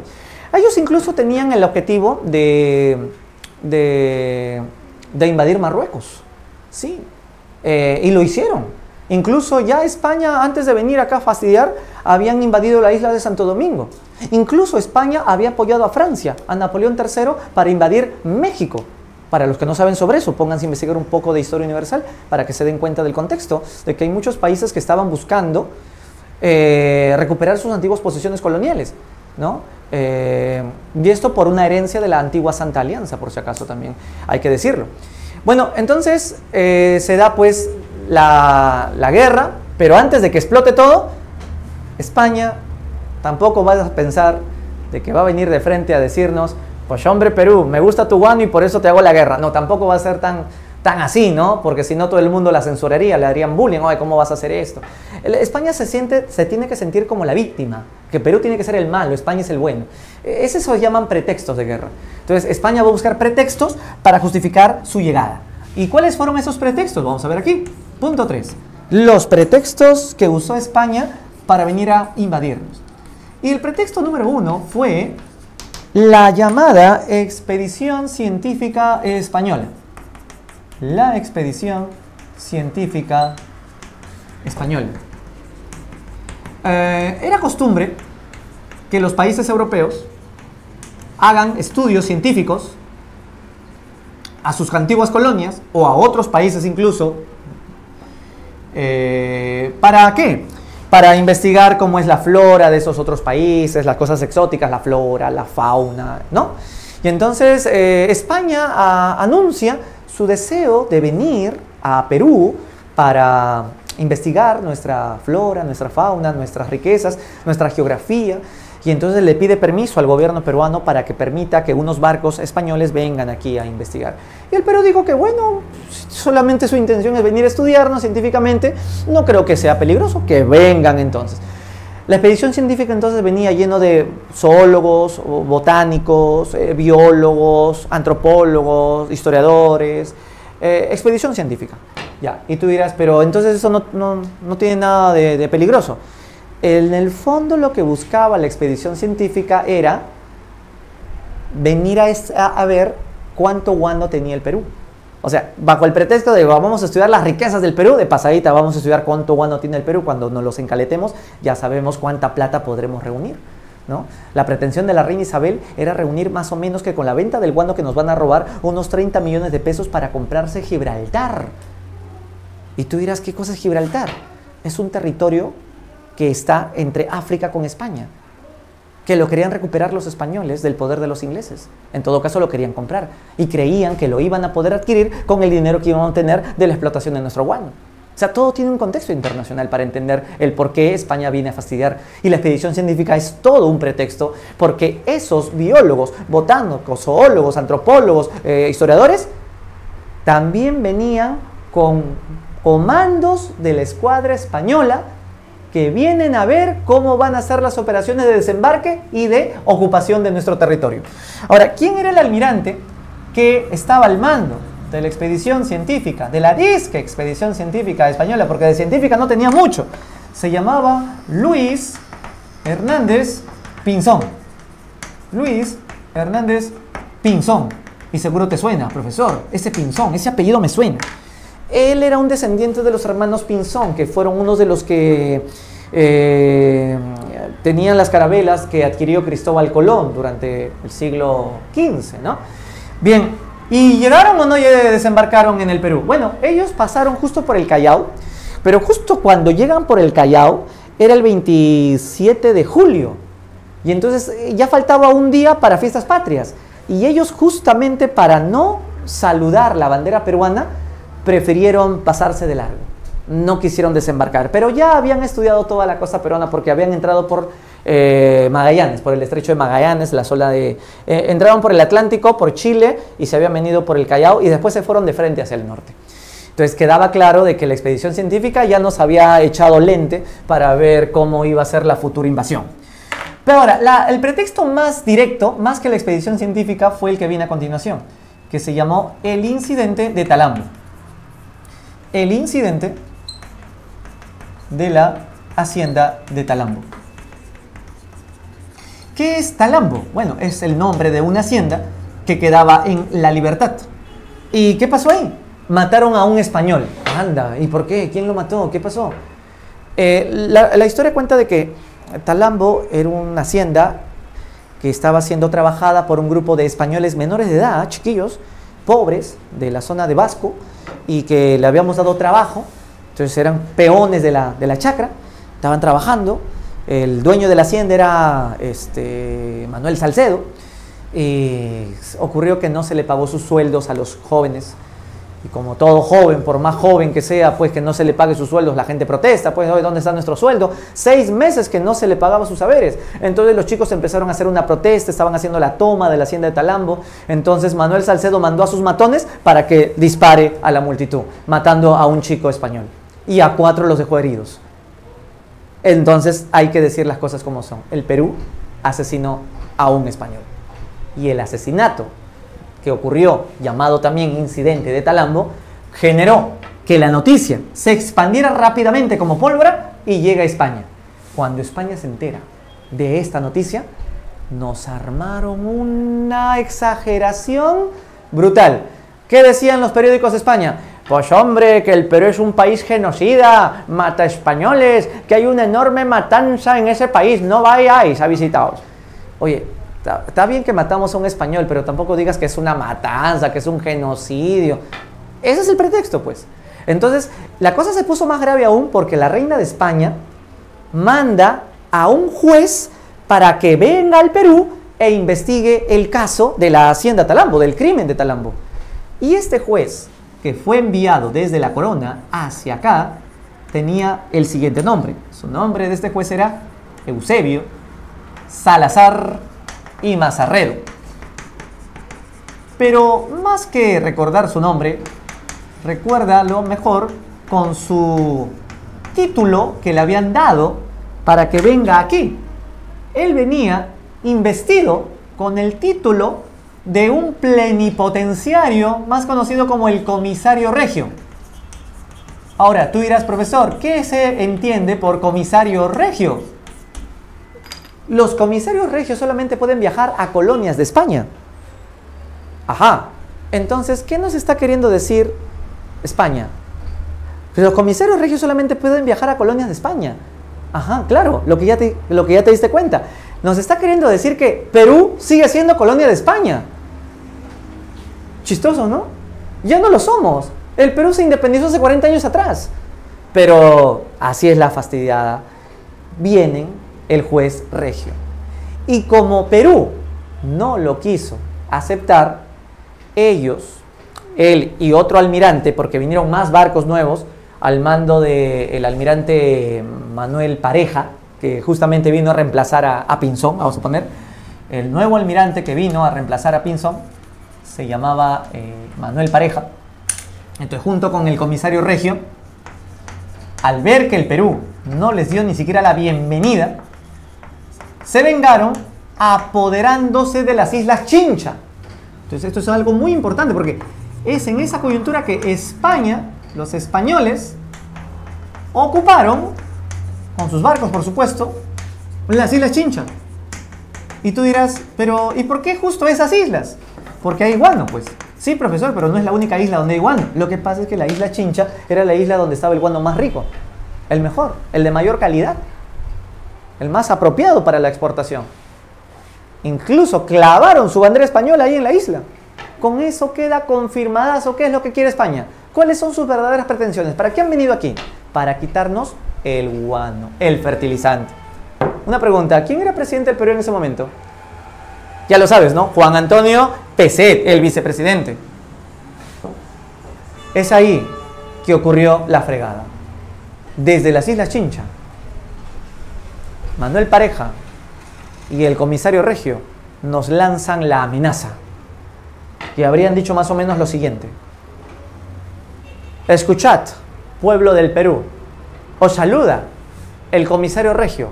Speaker 1: Ellos incluso tenían el objetivo de invadir Marruecos, sí, y lo hicieron. Incluso ya España, antes de venir acá a fastidiar, habían invadido la isla de Santo Domingo. Incluso España había apoyado a Francia, a Napoleón III, para invadir México. Para los que no saben sobre eso, pónganse a investigar un poco de historia universal para que se den cuenta del contexto, de que hay muchos países que estaban buscando recuperar sus antiguas posesiones coloniales, ¿no? Y esto por una herencia de la antigua Santa Alianza, por si acaso también hay que decirlo. Bueno, entonces se da pues la guerra, pero antes de que explote todo, España tampoco va a pensar de que va a venir de frente a decirnos: pues hombre, Perú, me gusta tu guano y por eso te hago la guerra. No, tampoco va a ser tan así, ¿no? Porque si no todo el mundo la censuraría, le harían bullying. Oye, ¿cómo vas a hacer esto? España se tiene que sentir como la víctima, que Perú tiene que ser el malo, España es el bueno. Eso se llaman pretextos de guerra. Entonces, España va a buscar pretextos para justificar su llegada. ¿Y cuáles fueron esos pretextos? Vamos a ver aquí. Punto 3. Los pretextos que usó España para venir a invadirnos. Y el pretexto número 1 fue la llamada Expedición Científica Española. La Expedición Científica Española. Era costumbre que los países europeos hagan estudios científicos a sus antiguas colonias o a otros países incluso ¿Para qué? Para investigar cómo es la flora de esos otros países, las cosas exóticas, la flora, la fauna, ¿no? Y entonces España anuncia su deseo de venir a Perú para investigar nuestra flora, nuestra fauna, nuestras riquezas, nuestra geografía. Y entonces le pide permiso al gobierno peruano para que permita que unos barcos españoles vengan aquí a investigar. Y el Perú dijo que bueno, solamente su intención es venir a estudiarnos científicamente, no creo que sea peligroso, que vengan entonces. La expedición científica entonces venía lleno de zoólogos, botánicos, biólogos, antropólogos, historiadores, expedición científica. Ya, y tú dirás, pero entonces eso no tiene nada de peligroso. En el fondo lo que buscaba la expedición científica era venir a ver cuánto guano tenía el Perú. O sea, bajo el pretexto de vamos a estudiar las riquezas del Perú, de pasadita vamos a estudiar cuánto guano tiene el Perú, cuando nos los encaletemos ya sabemos cuánta plata podremos reunir, ¿no? La pretensión de la reina Isabel era reunir más o menos que con la venta del guano que nos van a robar unos 30 millones de pesos para comprarse Gibraltar. Y tú dirás, ¿qué cosa es Gibraltar? Es un territorio que está entre África con España, que lo querían recuperar los españoles del poder de los ingleses. En todo caso lo querían comprar y creían que lo iban a poder adquirir con el dinero que iban a obtener de la explotación de nuestro guano. O sea, todo tiene un contexto internacional para entender el por qué España viene a fastidiar. Y la expedición científica es todo un pretexto porque esos biólogos, botánicos, zoólogos, antropólogos, historiadores, también venían con comandos de la escuadra española que vienen a ver cómo van a ser las operaciones de desembarque y de ocupación de nuestro territorio. Ahora, ¿quién era el almirante que estaba al mando de la expedición científica, de la disque expedición científica española? Porque de científica no tenía mucho. Se llamaba Luis Hernández Pinzón. Luis Hernández Pinzón. Y seguro te suena, profesor, ese Pinzón, ese apellido me suena. Él era un descendiente de los hermanos Pinzón, que fueron unos de los que tenían las carabelas que adquirió Cristóbal Colón durante el siglo XV, ¿no? Bien, ¿y llegaron o no desembarcaron en el Perú? Bueno, ellos pasaron justo por el Callao, pero justo cuando llegan por el Callao era el 27 de julio, y entonces ya faltaba un día para fiestas patrias, y ellos justamente para no saludar la bandera peruana, prefirieron pasarse de largo, no quisieron desembarcar, pero ya habían estudiado toda la costa peruana porque habían entrado por Magallanes, por el estrecho de Magallanes, la zona de... entraron por el Atlántico, por Chile, y se habían venido por el Callao, y después se fueron de frente hacia el norte. Entonces quedaba claro de que la expedición científica ya nos había echado lente para ver cómo iba a ser la futura invasión. Pero ahora, el pretexto más directo, más que la expedición científica, fue el que viene a continuación, que se llamó el incidente de Talambo. El incidente de la hacienda de Talambo. ¿Qué es Talambo? Bueno, es el nombre de una hacienda que quedaba en La Libertad. ¿Y qué pasó ahí? Mataron a un español. Anda, ¿y por qué? ¿Quién lo mató? ¿Qué pasó? La historia cuenta de que Talambo era una hacienda que estaba siendo trabajada por un grupo de españoles menores de edad, chiquillos, pobres, de la zona de Vasco, y que le habíamos dado trabajo. Entonces eran peones de la chacra, estaban trabajando. El dueño de la hacienda era Manuel Salcedo, y ocurrió que no se le pagó sus sueldos a los jóvenes. Y como todo joven, por más joven que sea, pues que no se le pague sus sueldos, la gente protesta, pues, ¿dónde está nuestro sueldo? 6 meses que no se le pagaba sus saberes. Entonces los chicos empezaron a hacer una protesta, estaban haciendo la toma de la hacienda de Talambo. Entonces Manuel Salcedo mandó a sus matones para que dispare a la multitud, matando a un chico español. Y a 4 los dejó heridos. Entonces hay que decir las cosas como son. El Perú asesinó a un español. Y el asesinato que ocurrió, llamado también incidente de Talambo, generó que la noticia se expandiera rápidamente como pólvora y llega a España. Cuando España se entera de esta noticia, nos armaron una exageración brutal. ¿Qué decían los periódicos de España? Pues hombre, que el Perú es un país genocida, mata españoles, que hay una enorme matanza en ese país, no vayáis a visitaros. Oye, está bien que matamos a un español, pero tampoco digas que es una matanza, que es un genocidio. Ese es el pretexto, pues. Entonces, la cosa se puso más grave aún porque la reina de España manda a un juez para que venga al Perú e investigue el caso de la hacienda Talambo, del crimen de Talambo. Y este juez, que fue enviado desde la corona hacia acá, tenía el siguiente nombre. Su nombre de este juez era Eusebio Salazar y Mazarredo. Pero más que recordar su nombre, recuérdalo mejor con su título que le habían dado para que venga aquí. Él venía investido con el título de un plenipotenciario más conocido como el comisario regio. Ahora, tú dirás, profesor, ¿qué se entiende por comisario regio? Los comisarios regios solamente pueden viajar a colonias de España. Ajá. Entonces, ¿qué nos está queriendo decir España? Que los comisarios regios solamente pueden viajar a colonias de España. Ajá, claro, lo que ya te diste cuenta. Nos está queriendo decir que Perú sigue siendo colonia de España. Chistoso, ¿no? Ya no lo somos. El Perú se independizó hace 40 años atrás. Pero así es la fastidiada. Vienen el juez regio. Y como Perú no lo quiso aceptar, ellos, él y otro almirante, porque vinieron más barcos nuevos al mando del almirante Manuel Pareja, que justamente vino a reemplazar a Pinzón, vamos a poner. El nuevo almirante que vino a reemplazar a Pinzón se llamaba Manuel Pareja. Entonces, junto con el comisario regio, al ver que el Perú no les dio ni siquiera la bienvenida, se vengaron apoderándose de las Islas Chincha. Entonces, esto es algo muy importante porque es en esa coyuntura que España, los españoles, ocuparon, con sus barcos por supuesto, las Islas Chincha. Y tú dirás, pero ¿y por qué justo esas islas? Porque hay guano, pues. Sí, profesor, pero no es la única isla donde hay guano. Lo que pasa es que la isla Chincha era la isla donde estaba el guano más rico, el mejor, el de mayor calidad, el más apropiado para la exportación. Incluso clavaron su bandera española ahí en la isla. Con eso queda confirmadazo qué es lo que quiere España. ¿Cuáles son sus verdaderas pretensiones? ¿Para qué han venido aquí? Para quitarnos el guano, el fertilizante. Una pregunta, ¿quién era presidente del Perú en ese momento? Ya lo sabes, ¿no? Juan Antonio Pezet, el vicepresidente. Es ahí que ocurrió la fregada. Desde las Islas Chincha, Manuel Pareja y el comisario regio nos lanzan la amenaza. Y habrían dicho más o menos lo siguiente: escuchad, pueblo del Perú, os saluda el comisario regio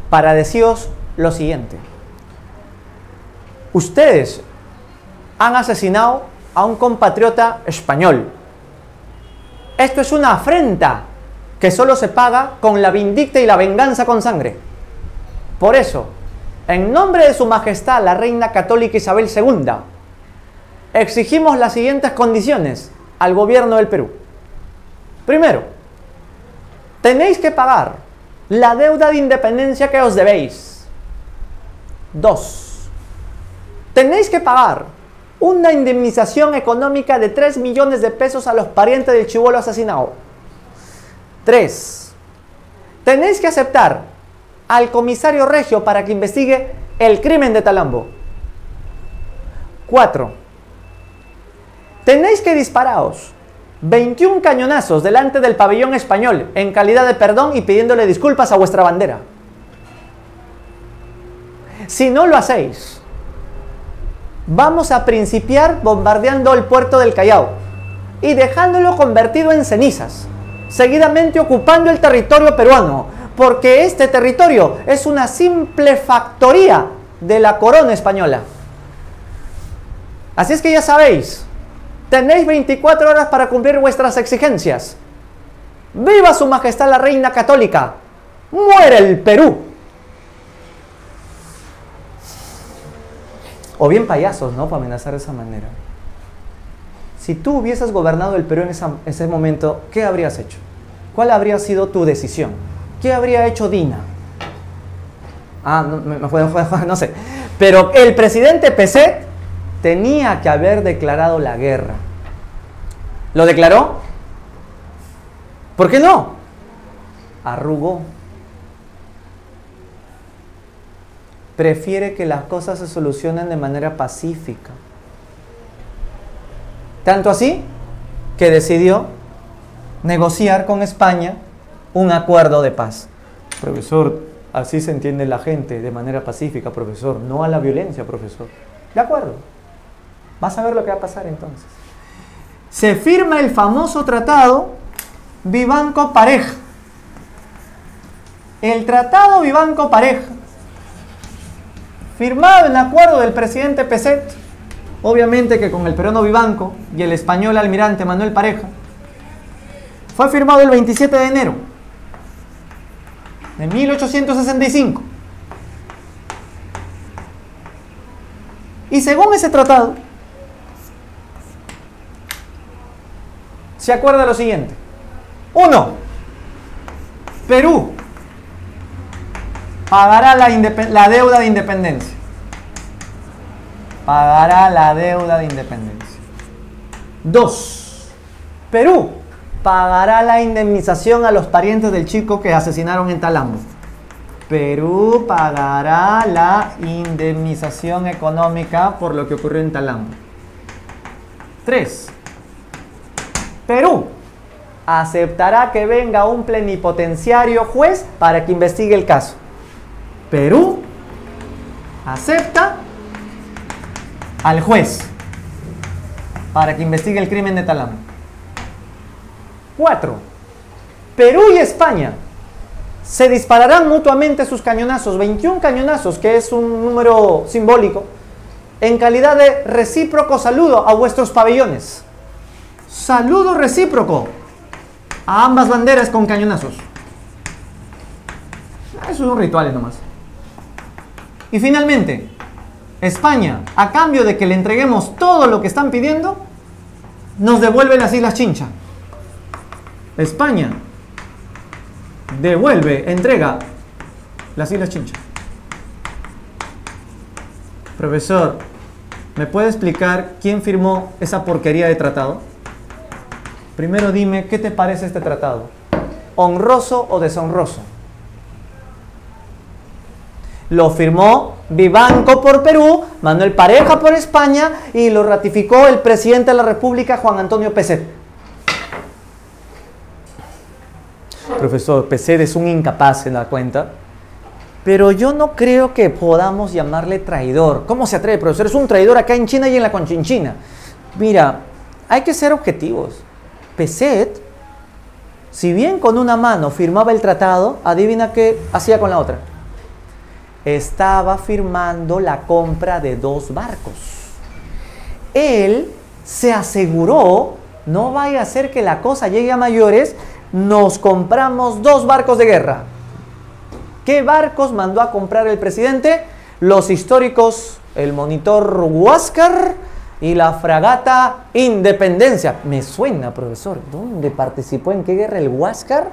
Speaker 1: para deciros lo siguiente. Ustedes han asesinado a un compatriota español. Esto es una afrenta que solo se paga con la vindicta y la venganza con sangre. Por eso, en nombre de su majestad la reina católica Isabel II, exigimos las siguientes condiciones al gobierno del Perú. Primero, tenéis que pagar la deuda de independencia que os debéis. 2. Tenéis que pagar una indemnización económica de 3 millones de pesos a los parientes del chibolo asesinado. 3. Tenéis que aceptar al comisario regio para que investigue el crimen de Talambo. 4. Tenéis que disparaos 21 cañonazos delante del pabellón español en calidad de perdón y pidiéndole disculpas a vuestra bandera. Si no lo hacéis, vamos a principiar bombardeando el puerto del Callao y dejándolo convertido en cenizas, seguidamente ocupando el territorio peruano, porque este territorio es una simple factoría de la corona española. Así es que ya sabéis, tenéis 24 horas para cumplir vuestras exigencias. ¡Viva su majestad la reina católica! ¡Muere el Perú! O bien payasos, ¿no? Para amenazar de esa manera. Si tú hubieses gobernado el Perú en ese momento, ¿qué habrías hecho? ¿Cuál habría sido tu decisión? ¿Qué habría hecho Dina? No sé. Pero el presidente Pezet tenía que haber declarado la guerra. ¿Lo declaró? ¿Por qué no? Arrugó. Prefiere que las cosas se solucionen de manera pacífica. Tanto así que decidió negociar con España un acuerdo de paz. Profesor, así se entiende la gente, de manera pacífica, profesor, no a la violencia, profesor. De acuerdo. Vas a ver lo que va a pasar entonces. Se firma el famoso tratado Vivanco-Pareja. El tratado Vivanco-Pareja, firmado en acuerdo del presidente Peset, obviamente que con el peruano Vivanco y el español almirante Manuel Pareja, fue firmado el 27 de enero de 1865. Y según ese tratado, se acuerda lo siguiente. 1. Perú pagará la deuda de independencia. Pagará la deuda de independencia. 2. Perú pagará la indemnización a los parientes del chico que asesinaron en Talambo. Perú pagará la indemnización económica por lo que ocurrió en Talambo. 3. Perú aceptará que venga un plenipotenciario juez para que investigue el caso. Perú acepta al juez para que investigue el crimen de Talambo. 4. Perú y España se dispararán mutuamente sus cañonazos, 21 cañonazos, que es un número simbólico, en calidad de recíproco saludo a vuestros pabellones. Saludo recíproco a ambas banderas con cañonazos. Esos son rituales nomás. Y finalmente, España, a cambio de que le entreguemos todo lo que están pidiendo, nos devuelve las Islas Chincha. España entrega las Islas Chincha. Profesor, ¿me puede explicar quién firmó esa porquería de tratado? Primero dime, ¿qué te parece este tratado? ¿Honroso o deshonroso? Lo firmó Vivanco por Perú, Manuel Pareja por España y lo ratificó el presidente de la República, Juan Antonio Peset. Profesor, Peset es un incapaz, ¿se da cuenta? Pero yo no creo que podamos llamarle traidor. ¿Cómo se atreve, profesor? Es un traidor acá en China y en la Conchinchina. Mira, hay que ser objetivos. Peset, si bien con una mano firmaba el tratado, adivina qué hacía con la otra. Estaba firmando la compra de 2 barcos. Él se aseguró, no vaya a ser que la cosa llegue a mayores, nos compramos 2 barcos de guerra. ¿Qué barcos mandó a comprar el presidente? Los históricos, el monitor Huáscar y la fragata Independencia. Me suena, profesor. ¿Dónde participó? ¿En qué guerra el Huáscar?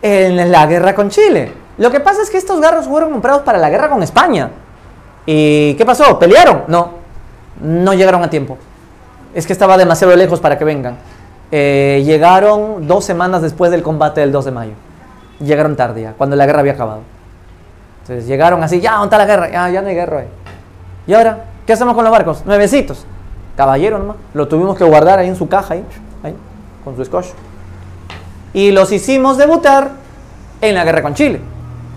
Speaker 1: En la guerra con Chile. Lo que pasa es que estos barcos fueron comprados para la guerra con España. ¿Y qué pasó? ¿Pelearon? No llegaron a tiempo. Es que estaba demasiado lejos para que vengan. Llegaron 2 semanas después del combate del 2 de mayo. Llegaron tarde ya, cuando la guerra había acabado. Entonces llegaron así, ya, ¿dónde está la guerra? Ya no hay guerra. ¿Y ahora? ¿Qué hacemos con los barcos? Nuevecitos. Caballero nomás. Lo tuvimos que guardar ahí en su caja, ahí, con su scotch. Y los hicimos debutar en la guerra con Chile.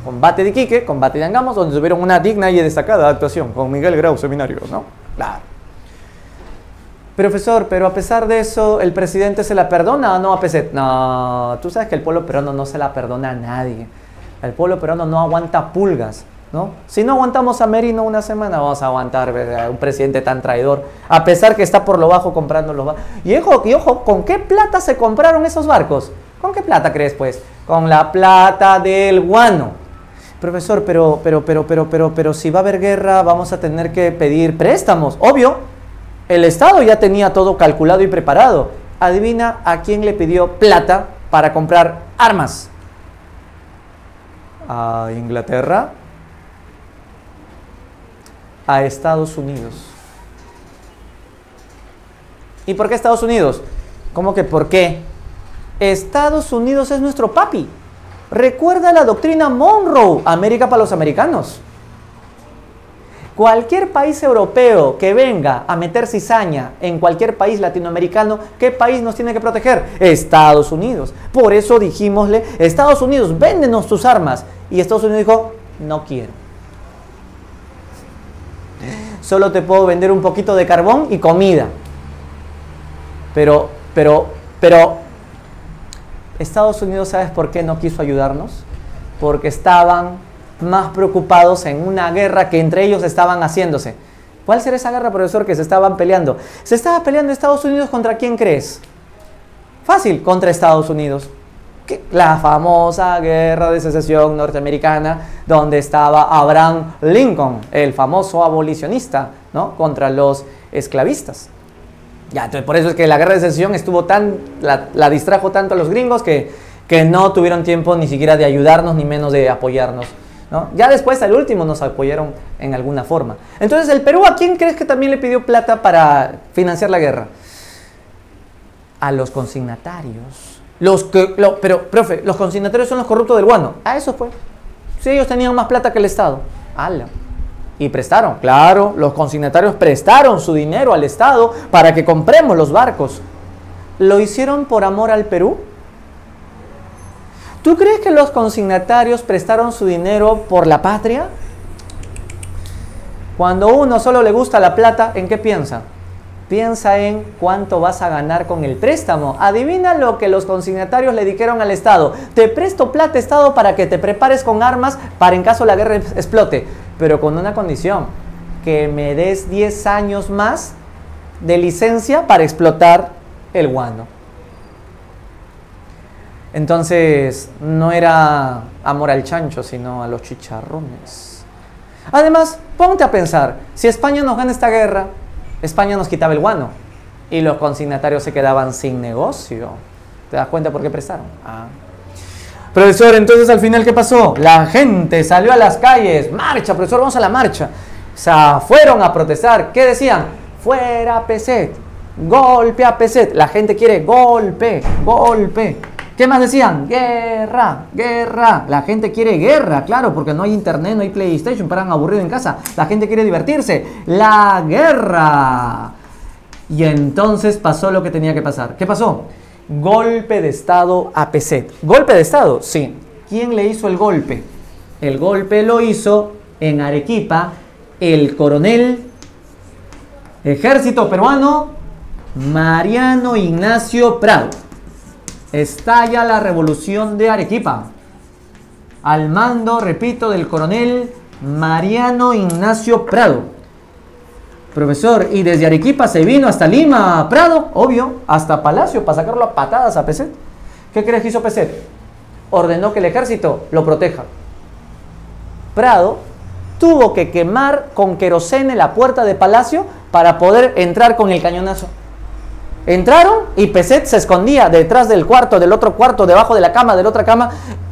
Speaker 1: Combate de Iquique, combate de Angamos, donde tuvieron una digna y destacada actuación con Miguel Grau, seminario, ¿no? Claro. Profesor, pero a pesar de eso, ¿el presidente se la perdona o no a Peset? No, tú sabes que el pueblo peruano no se la perdona a nadie. El pueblo peruano no aguanta pulgas, ¿no? Si no aguantamos a Merino una semana, vamos a aguantar a un presidente tan traidor, a pesar que está por lo bajo comprando los barcos. Y ojo, ¿con qué plata se compraron esos barcos? ¿Con qué plata crees, pues? Con la plata del guano. Profesor, pero si va a haber guerra, vamos a tener que pedir préstamos. Obvio, el Estado ya tenía todo calculado y preparado. Adivina a quién le pidió plata para comprar armas. ¿A Inglaterra? A Estados Unidos. ¿Y por qué Estados Unidos? ¿Cómo que por qué? Estados Unidos es nuestro papi. Recuerda la doctrina Monroe, América para los americanos. Cualquier país europeo que venga a meter cizaña en cualquier país latinoamericano, ¿qué país nos tiene que proteger? Estados Unidos. Por eso dijimosle, Estados Unidos, véndenos tus armas. Y Estados Unidos dijo, no quiero. Solo te puedo vender un poquito de carbón y comida. Pero, Estados Unidos, ¿sabes por qué no quiso ayudarnos? Porque estaban más preocupados en una guerra que entre ellos estaban haciéndose. ¿Cuál será esa guerra, profesor, que se estaban peleando? Se estaba peleando Estados Unidos ¿contra quién crees? Fácil, contra Estados Unidos. La famosa guerra de secesión norteamericana, donde estaba Abraham Lincoln, el famoso abolicionista, ¿no? Contra los esclavistas. Ya, entonces por eso es que la guerra de secesión estuvo la distrajo tanto a los gringos que no tuvieron tiempo ni siquiera de ayudarnos, ni menos de apoyarnos, ¿no? Ya después, al último, nos apoyaron en alguna forma. Entonces, el Perú, ¿a quién crees que también le pidió plata para financiar la guerra? A los consignatarios. Pero, profe, los consignatarios son los corruptos del guano. A eso fue. Si ellos tenían más plata que el Estado. ¡Hala! Y prestaron. Claro, los consignatarios prestaron su dinero al Estado para que compremos los barcos. ¿Lo hicieron por amor al Perú? ¿Tú crees que los consignatarios prestaron su dinero por la patria? Cuando uno solo le gusta la plata, ¿en qué piensa? Piensa en cuánto vas a ganar con el préstamo. Adivina lo que los consignatarios le dijeron al Estado. Te presto plata, Estado, para que te prepares con armas para en caso la guerra explote. Pero con una condición, que me des 10 años más de licencia para explotar el guano. Entonces, no era amor al chancho, sino a los chicharrones. Además, ponte a pensar, si España nos gana esta guerra, España nos quitaba el guano y los consignatarios se quedaban sin negocio. ¿Te das cuenta por qué prestaron? Profesor, entonces al final, ¿qué pasó? La gente salió a las calles. Marcha, profesor, vamos a la marcha. O sea, fueron a protestar. ¿Qué decían? Fuera Pezet, golpe a Pezet. La gente quiere golpe, golpe. ¿Qué más decían? Guerra, guerra. La gente quiere guerra, claro, porque no hay internet, no hay PlayStation, paran aburrido en casa. La gente quiere divertirse. La guerra. Y entonces pasó lo que tenía que pasar. ¿Qué pasó? Golpe de Estado a Pezet. ¿Golpe de Estado? Sí. ¿Quién le hizo el golpe? El golpe lo hizo en Arequipa el coronel Ejército Peruano Mariano Ignacio Prado. Estalla la revolución de Arequipa. Al mando, repito, del coronel Mariano Ignacio Prado. Profesor, ¿y desde Arequipa se vino hasta Lima, Prado? Obvio, hasta Palacio para sacarlo a patadas a Pezet. ¿Qué crees que hizo Pezet? Ordenó que el ejército lo proteja. Prado tuvo que quemar con querosene la puerta de Palacio para poder entrar con el cañonazo. Entraron y Pezet se escondía detrás del cuarto, del otro cuarto, debajo de la cama, de la otra cama.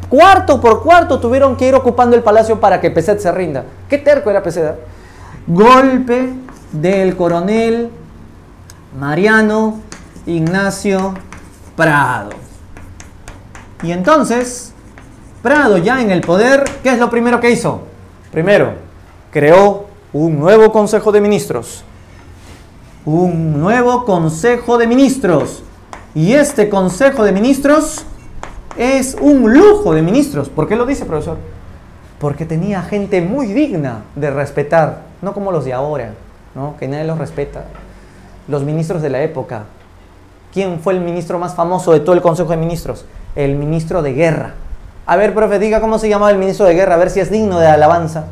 Speaker 1: Cuarto por cuarto tuvieron que ir ocupando el palacio para que Pezet se rinda. Qué terco era Pezet. Golpe del coronel Mariano Ignacio Prado. Y entonces, Prado ya en el poder, ¿qué es lo primero que hizo? Primero, creó un nuevo Consejo de Ministros. Un nuevo Consejo de Ministros. Y este Consejo de Ministros es un lujo de ministros. ¿Por qué lo dice, profesor? Porque tenía gente muy digna de respetar, no como los de ahora, ¿no? Que nadie los respeta. Los ministros de la época. ¿Quién fue el ministro más famoso de todo el Consejo de Ministros? El ministro de Guerra. A ver, profe, diga cómo se llamaba el ministro de Guerra, a ver si es digno de alabanza.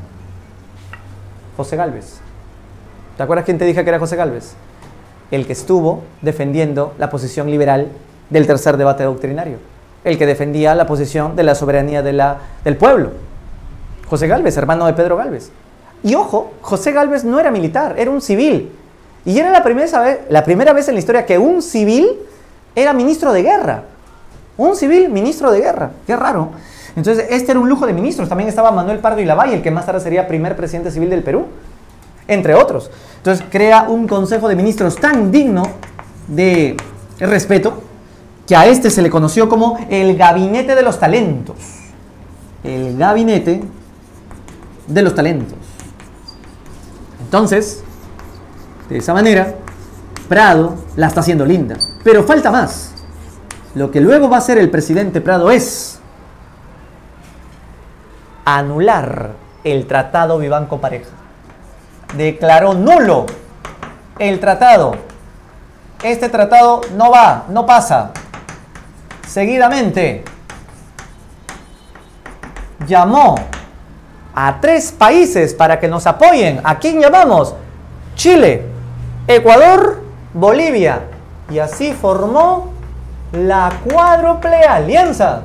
Speaker 1: José Gálvez. ¿Te acuerdas quién te dije que era José Gálvez? El que estuvo defendiendo la posición liberal del tercer debate doctrinario. El que defendía la posición de la soberanía del pueblo. José Gálvez, hermano de Pedro Gálvez. Y ojo, José Gálvez no era militar, era un civil. Y era la primera vez en la historia que un civil era ministro de guerra. Un civil ministro de guerra. Qué raro. Entonces, este era un lujo de ministros. También estaba Manuel Pardo y Lavalle, el que más tarde sería primer presidente civil del Perú, entre otros. Entonces, crea un consejo de ministros tan digno de respeto que a este se le conoció como el gabinete de los talentos. El gabinete de los talentos. Entonces, de esa manera, Prado la está haciendo linda. Pero falta más. Lo que luego va a hacer el presidente Prado es anular el tratado Vivanco-Pareja. Declaró nulo el tratado. Este tratado no va, no pasa. Seguidamente llamó a 3 países para que nos apoyen. ¿A quién llamamos? Chile, Ecuador, Bolivia. Y así formó la cuádruple alianza.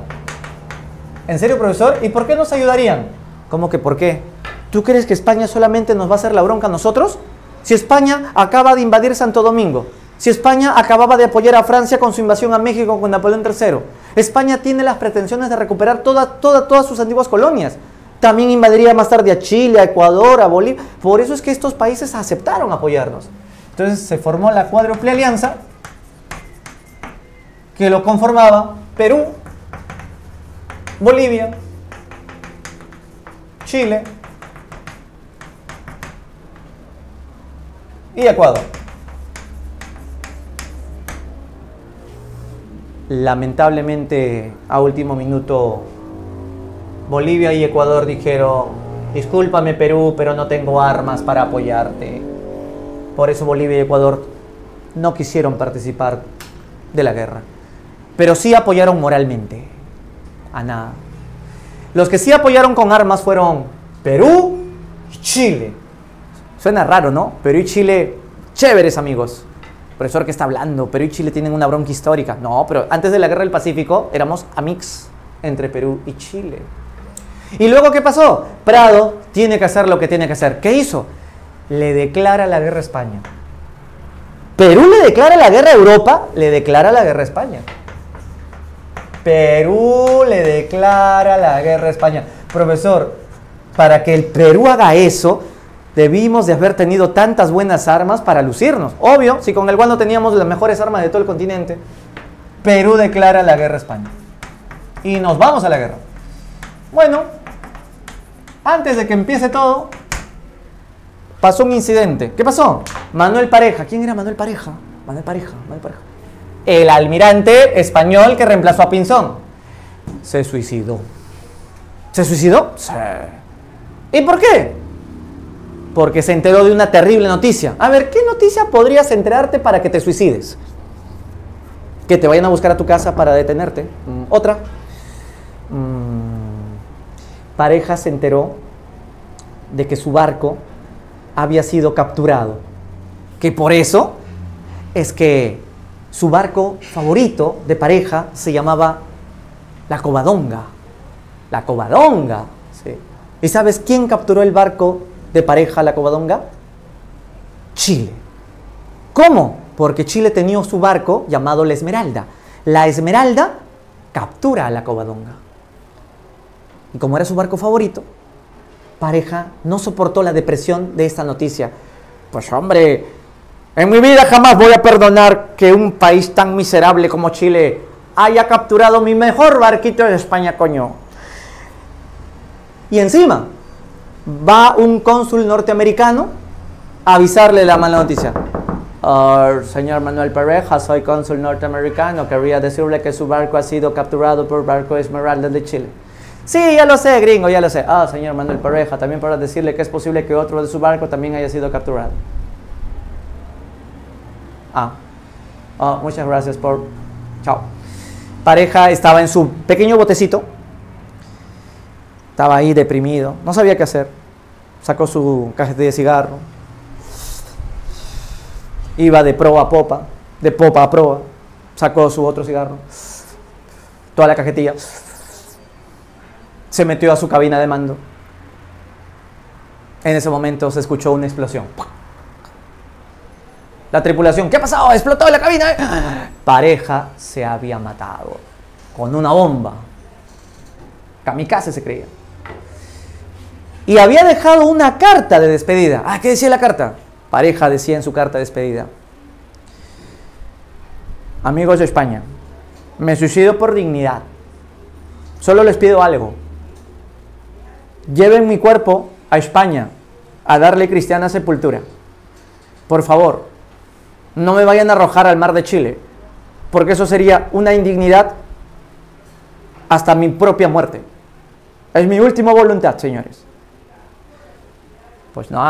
Speaker 1: ¿En serio, profesor? ¿Y por qué nos ayudarían? ¿Cómo que por qué? ¿Tú crees que España solamente nos va a hacer la bronca a nosotros? Si España acaba de invadir Santo Domingo, si España acababa de apoyar a Francia con su invasión a México con Napoleón III, España tiene las pretensiones de recuperar todas sus antiguas colonias. También invadiría más tarde a Chile, a Ecuador, a Bolivia. Por eso es que estos países aceptaron apoyarnos. Entonces se formó la cuádruple alianza que lo conformaba Perú, Bolivia, Chile y Ecuador. Lamentablemente, a último minuto, Bolivia y Ecuador dijeron: discúlpame Perú, pero no tengo armas para apoyarte. Por eso Bolivia y Ecuador no quisieron participar de la guerra. Pero sí apoyaron moralmente. A nada. Los que sí apoyaron con armas fueron Perú y Chile. Suena raro, ¿no? Perú y Chile, chéveres amigos. Profesor, ¿qué está hablando? Perú y Chile tienen una bronca histórica. No, pero antes de la Guerra del Pacífico éramos amigos entre Perú y Chile. ¿Y luego qué pasó? Prado tiene que hacer lo que tiene que hacer. ¿Qué hizo? Le declara la guerra a España. Perú le declara la guerra a Europa, le declara la guerra a España. Perú le declara la guerra a España. Profesor, para que el Perú haga eso, debimos de haber tenido tantas buenas armas para lucirnos. Obvio, si con el cual no teníamos las mejores armas de todo el continente, Perú declara la guerra a España. Y nos vamos a la guerra. Bueno, antes de que empiece todo, pasó un incidente. ¿Qué pasó? Manuel Pareja. ¿Quién era Manuel Pareja? Manuel Pareja. El almirante español que reemplazó a Pinzón. Se suicidó. ¿Se suicidó? Sí. ¿Y por qué? Porque se enteró de una terrible noticia. A ver, ¿qué noticia podrías enterarte para que te suicides? Que te vayan a buscar a tu casa para detenerte. Otra. Pareja se enteró de que su barco había sido capturado. Que por eso es que su barco favorito de Pareja se llamaba la Covadonga. La Covadonga. ¿Sí? ¿Y sabes quién capturó el barco de Pareja, la Covadonga? Chile. ¿Cómo? Porque Chile tenía su barco llamado la Esmeralda. La Esmeralda captura a la Covadonga. Y como era su barco favorito, Pareja no soportó la depresión de esta noticia. Pues hombre, en mi vida jamás voy a perdonar que un país tan miserable como Chile haya capturado mi mejor barquito de España, coño. Y encima va un cónsul norteamericano a avisarle la mala noticia. Señor Manuel Pareja, soy cónsul norteamericano. Querría decirle que su barco ha sido capturado por barco Esmeralda de Chile. Sí, ya lo sé, gringo, ya lo sé. Señor Manuel Pareja, también para decirle que es posible que otro de su barco también haya sido capturado. Muchas gracias por... Chao. Pareja estaba en su pequeño botecito. Estaba ahí deprimido. No sabía qué hacer. Sacó su cajete de cigarro. Iba de proa a popa. De popa a proa. Sacó su otro cigarro. Toda la cajetilla. Se metió a su cabina de mando. En ese momento se escuchó una explosión. La tripulación, ¿qué ha pasado? ¡Explotó la cabina! Pareja se había matado con una bomba. Kamikaze se creía. Y había dejado una carta de despedida. ¿Qué decía la carta? Pareja decía en su carta de despedida: amigos de España, Me suicido por dignidad. Solo les pido algo. Lleven mi cuerpo a España a darle cristiana sepultura. Por favor, no me vayan a arrojar al mar de Chile, porque eso sería una indignidad hasta mi propia muerte. Es mi última voluntad, señores. Pues no,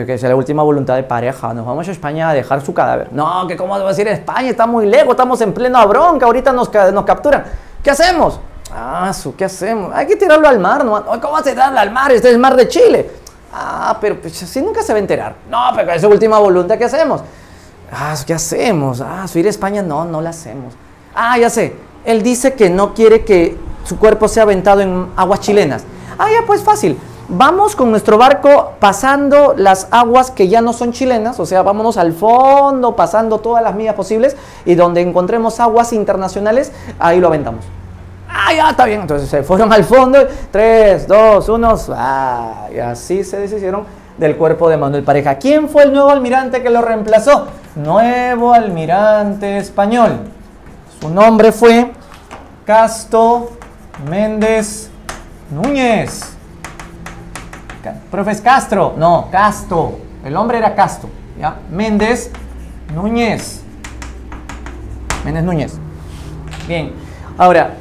Speaker 1: que es la última voluntad de pareja. Nos vamos a España a dejar su cadáver. No, que cómo va a decir España, está muy lejos, estamos en plena bronca, ahorita nos capturan. ¿Qué hacemos? ¿Qué hacemos? Hay que tirarlo al mar, ¿no? ¿Cómo vas a tirarlo al mar? Este es el mar de Chile. Pero pues, así nunca se va a enterar. No, pero es su última voluntad, ¿qué hacemos? ¿Qué hacemos? Subir a España, no la hacemos. Ya sé, él dice que no quiere que su cuerpo sea aventado en aguas chilenas. Ya pues fácil. Vamos con nuestro barco pasando las aguas que ya no son chilenas, o sea, vámonos al fondo, pasando todas las millas posibles, y donde encontremos aguas internacionales, ahí lo aventamos. Ya está bien. Entonces se fueron al fondo, 3, 2, 1, y así se deshicieron del cuerpo de Manuel Pareja. ¿Quién fue el nuevo almirante que lo reemplazó? Nuevo almirante español. Su nombre fue Casto Méndez Núñez. Profe, es Castro. No, Casto. El hombre era Casto. ¿Ya? Méndez Núñez. Méndez Núñez. Bien. Ahora,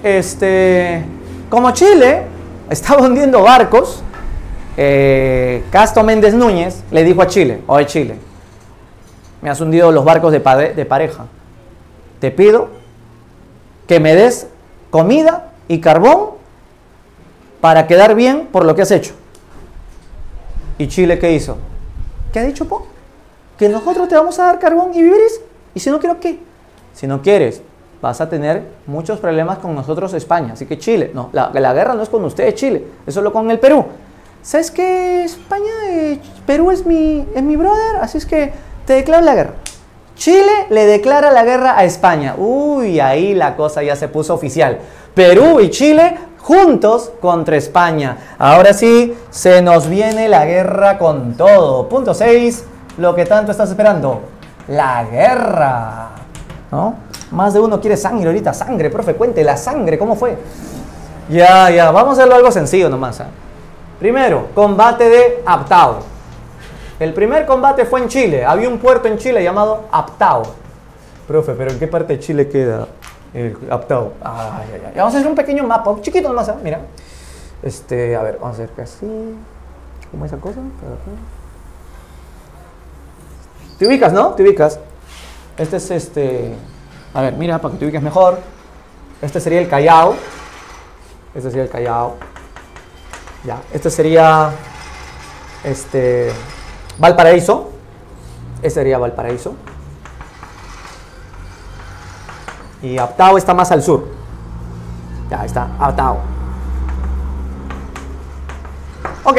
Speaker 1: como Chile estaba hundiendo barcos, Casto Méndez Núñez le dijo a Chile: oye, Chile, me has hundido los barcos de pareja. Te pido que me des comida y carbón para quedar bien por lo que has hecho. ¿Y Chile qué hizo? ¿Qué ha dicho, po? Que nosotros te vamos a dar carbón y víveres. ¿Y si no quiero qué? Si no quieres, vas a tener muchos problemas con nosotros, España. Así que Chile, no, la guerra no es con ustedes, Chile, es solo con el Perú. ¿Sabes qué? España, Perú es mi brother, así es que te declaro la guerra. Chile le declara la guerra a España. Uy, ahí la cosa ya se puso oficial. Perú y Chile juntos contra España. Ahora sí, se nos viene la guerra con todo. Punto 6, lo que tanto estás esperando. La guerra. ¿No? Más de uno quiere sangre ahorita. Sangre, profe, cuente la sangre, ¿cómo fue? Ya, vamos a hacerlo algo sencillo nomás. Primero, combate de Aptao. El primer combate fue en Chile. Había un puerto en Chile llamado Aptao. Profe, ¿pero en qué parte de Chile queda el Aptao? Vamos a hacer un pequeño mapa, un chiquito nomás, mira. A ver, vamos a hacer así. ¿Cómo es esa cosa? ¿Te ubicas, no? Te ubicas. Este es A ver, mira, para que te ubiques mejor. Este sería el Callao. Este sería el Callao. Ya, este sería Valparaíso. Este sería Valparaíso. Y Aptao está más al sur. Ya, ahí está, Aptao. Ok.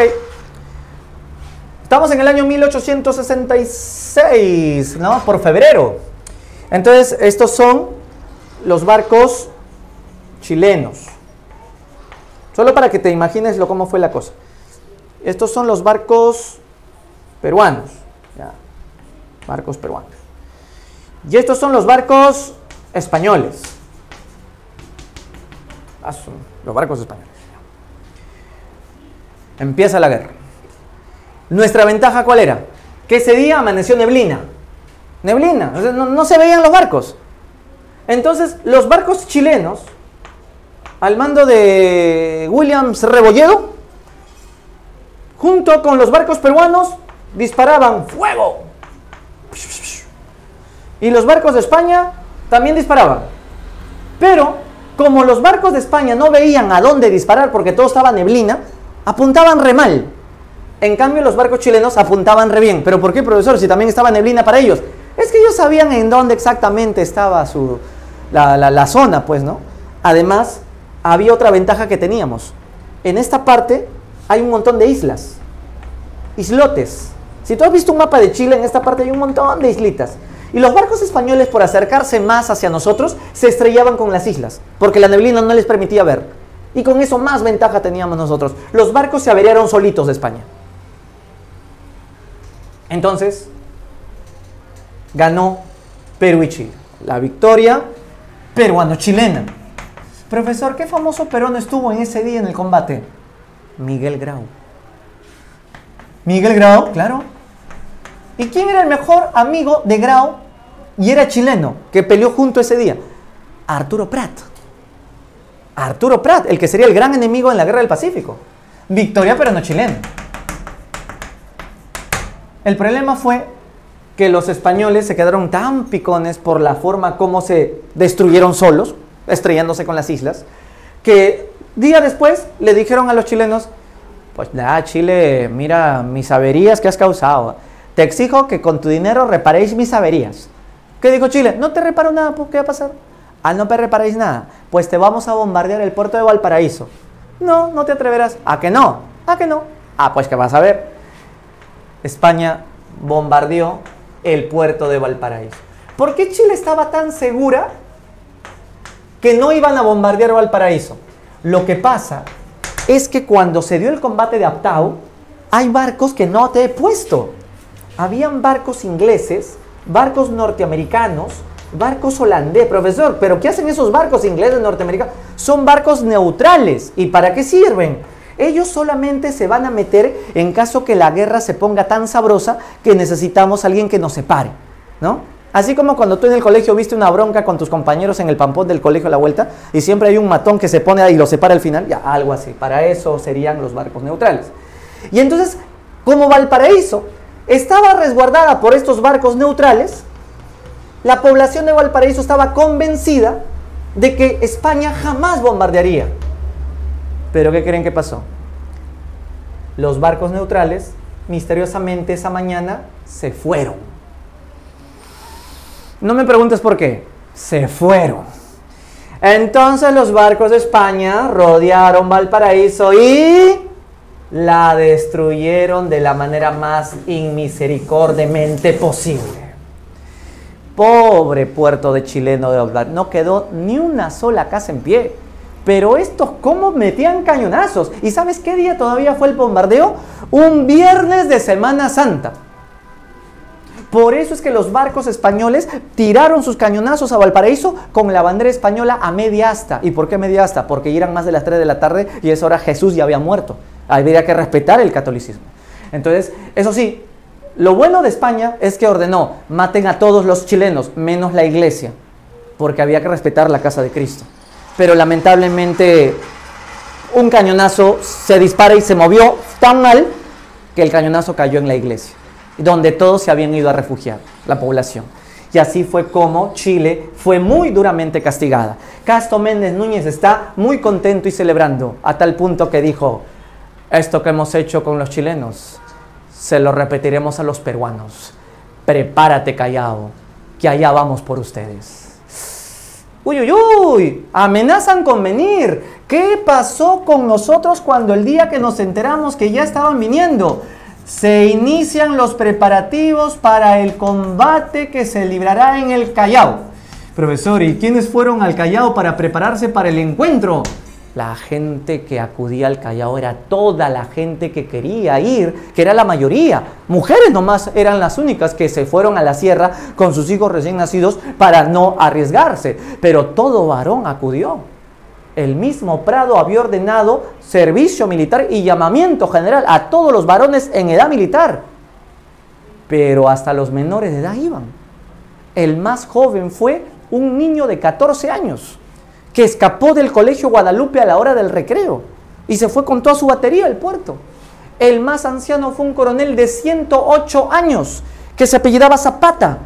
Speaker 1: Estamos en el año 1866, ¿no? Por febrero. Entonces, estos son los barcos chilenos. Solo para que te imagines cómo fue la cosa. Estos son los barcos peruanos. Ya. Barcos peruanos. Y estos son los barcos españoles. Son los barcos españoles. Empieza la guerra. ¿Nuestra ventaja cuál era? Que ese día amaneció neblina. Neblina, no se veían los barcos. Entonces, los barcos chilenos, al mando de Williams Rebolledo, junto con los barcos peruanos, disparaban fuego. Y los barcos de España también disparaban. Pero, como los barcos de España no veían a dónde disparar porque todo estaba neblina, apuntaban re mal. En cambio, los barcos chilenos apuntaban re bien. ¿Pero por qué, profesor? Si también estaba neblina para ellos. Es que ellos sabían en dónde exactamente estaba la zona, pues, ¿no? Además, había otra ventaja que teníamos. En esta parte hay un montón de islas. Islotes. Si tú has visto un mapa de Chile, en esta parte hay un montón de islitas. Y los barcos españoles, por acercarse más hacia nosotros, se estrellaban con las islas, porque la neblina no les permitía ver. Y con eso más ventaja teníamos nosotros. Los barcos se averiaron solitos de España. Entonces, ganó Perú y Chile. La victoria peruano-chilena. Profesor, ¿qué famoso peruano estuvo en ese día en el combate? Miguel Grau. Miguel Grau, claro. ¿Y quién era el mejor amigo de Grau y era chileno que peleó junto ese día? Arturo Prat. Arturo Prat, el que sería el gran enemigo en la Guerra del Pacífico. Victoria peruano-chilena. El problema fue que los españoles se quedaron tan picones por la forma como se destruyeron solos, estrellándose con las islas, que día después le dijeron a los chilenos, pues nada, Chile, mira mis averías que has causado. Te exijo que con tu dinero reparéis mis averías. ¿Qué dijo Chile? No te reparo nada, ¿qué va a pasar? Ah, no te reparáis nada. Pues te vamos a bombardear el puerto de Valparaíso. No, no te atreverás. ¿A que no? ¿A que no? Ah, pues que vas a ver. España bombardeó el puerto de Valparaíso. ¿Por qué Chile estaba tan segura que no iban a bombardear Valparaíso? Lo que pasa es que cuando se dio el combate de Aptao, hay barcos que no te he puesto. Habían barcos ingleses, barcos norteamericanos, barcos holandeses. Profesor, ¿pero qué hacen esos barcos ingleses, norteamericanos? Son barcos neutrales. ¿Y para qué sirven? Ellos solamente se van a meter en caso que la guerra se ponga tan sabrosa que necesitamos a alguien que nos separe, ¿no? Así como cuando tú en el colegio viste una bronca con tus compañeros en el pampón del colegio a la vuelta y siempre hay un matón que se pone ahí y lo separa al final, ya, algo así. Para eso serían los barcos neutrales. Y entonces, como Valparaíso estaba resguardada por estos barcos neutrales, la población de Valparaíso estaba convencida de que España jamás bombardearía. ¿Pero qué creen que pasó? Los barcos neutrales, misteriosamente esa mañana, se fueron. No me preguntes por qué. Se fueron. Entonces los barcos de España rodearon Valparaíso y la destruyeron de la manera más inmisericordiamente posible. Pobre puerto de chileno de Valparaíso. No quedó ni una sola casa en pie. Pero estos, ¿cómo metían cañonazos? ¿Y sabes qué día todavía fue el bombardeo? Un viernes de Semana Santa. Por eso es que los barcos españoles tiraron sus cañonazos a Valparaíso con la bandera española a media asta. ¿Y por qué media asta? Porque ya eran más de las 3 de la tarde y a esa hora Jesús ya había muerto. Habría que respetar el catolicismo. Entonces, eso sí, lo bueno de España es que ordenó, maten a todos los chilenos, menos la iglesia, porque había que respetar la casa de Cristo. Pero lamentablemente un cañonazo se dispara y se movió tan mal que el cañonazo cayó en la iglesia, donde todos se habían ido a refugiar, la población. Y así fue como Chile fue muy duramente castigada. Casto Méndez Núñez está muy contento y celebrando, a tal punto que dijo, esto que hemos hecho con los chilenos, se lo repetiremos a los peruanos. Prepárate, Callao, que allá vamos por ustedes. Uy, uy, uy, amenazan con venir. ¿Qué pasó con nosotros cuando el día que nos enteramos que ya estaban viniendo? Se inician los preparativos para el combate que se librará en el Callao. Profesor, ¿y quiénes fueron al Callao para prepararse para el encuentro? La gente que acudía al Callao era toda la gente que quería ir, que era la mayoría. Mujeres nomás eran las únicas que se fueron a la sierra con sus hijos recién nacidos para no arriesgarse. Pero todo varón acudió. El mismo Prado había ordenado servicio militar y llamamiento general a todos los varones en edad militar. Pero hasta los menores de edad iban. El más joven fue un niño de 14 años. Que escapó del colegio Guadalupe a la hora del recreo y se fue con toda su batería al puerto. El más anciano fue un coronel de 108 años que se apellidaba Zapata.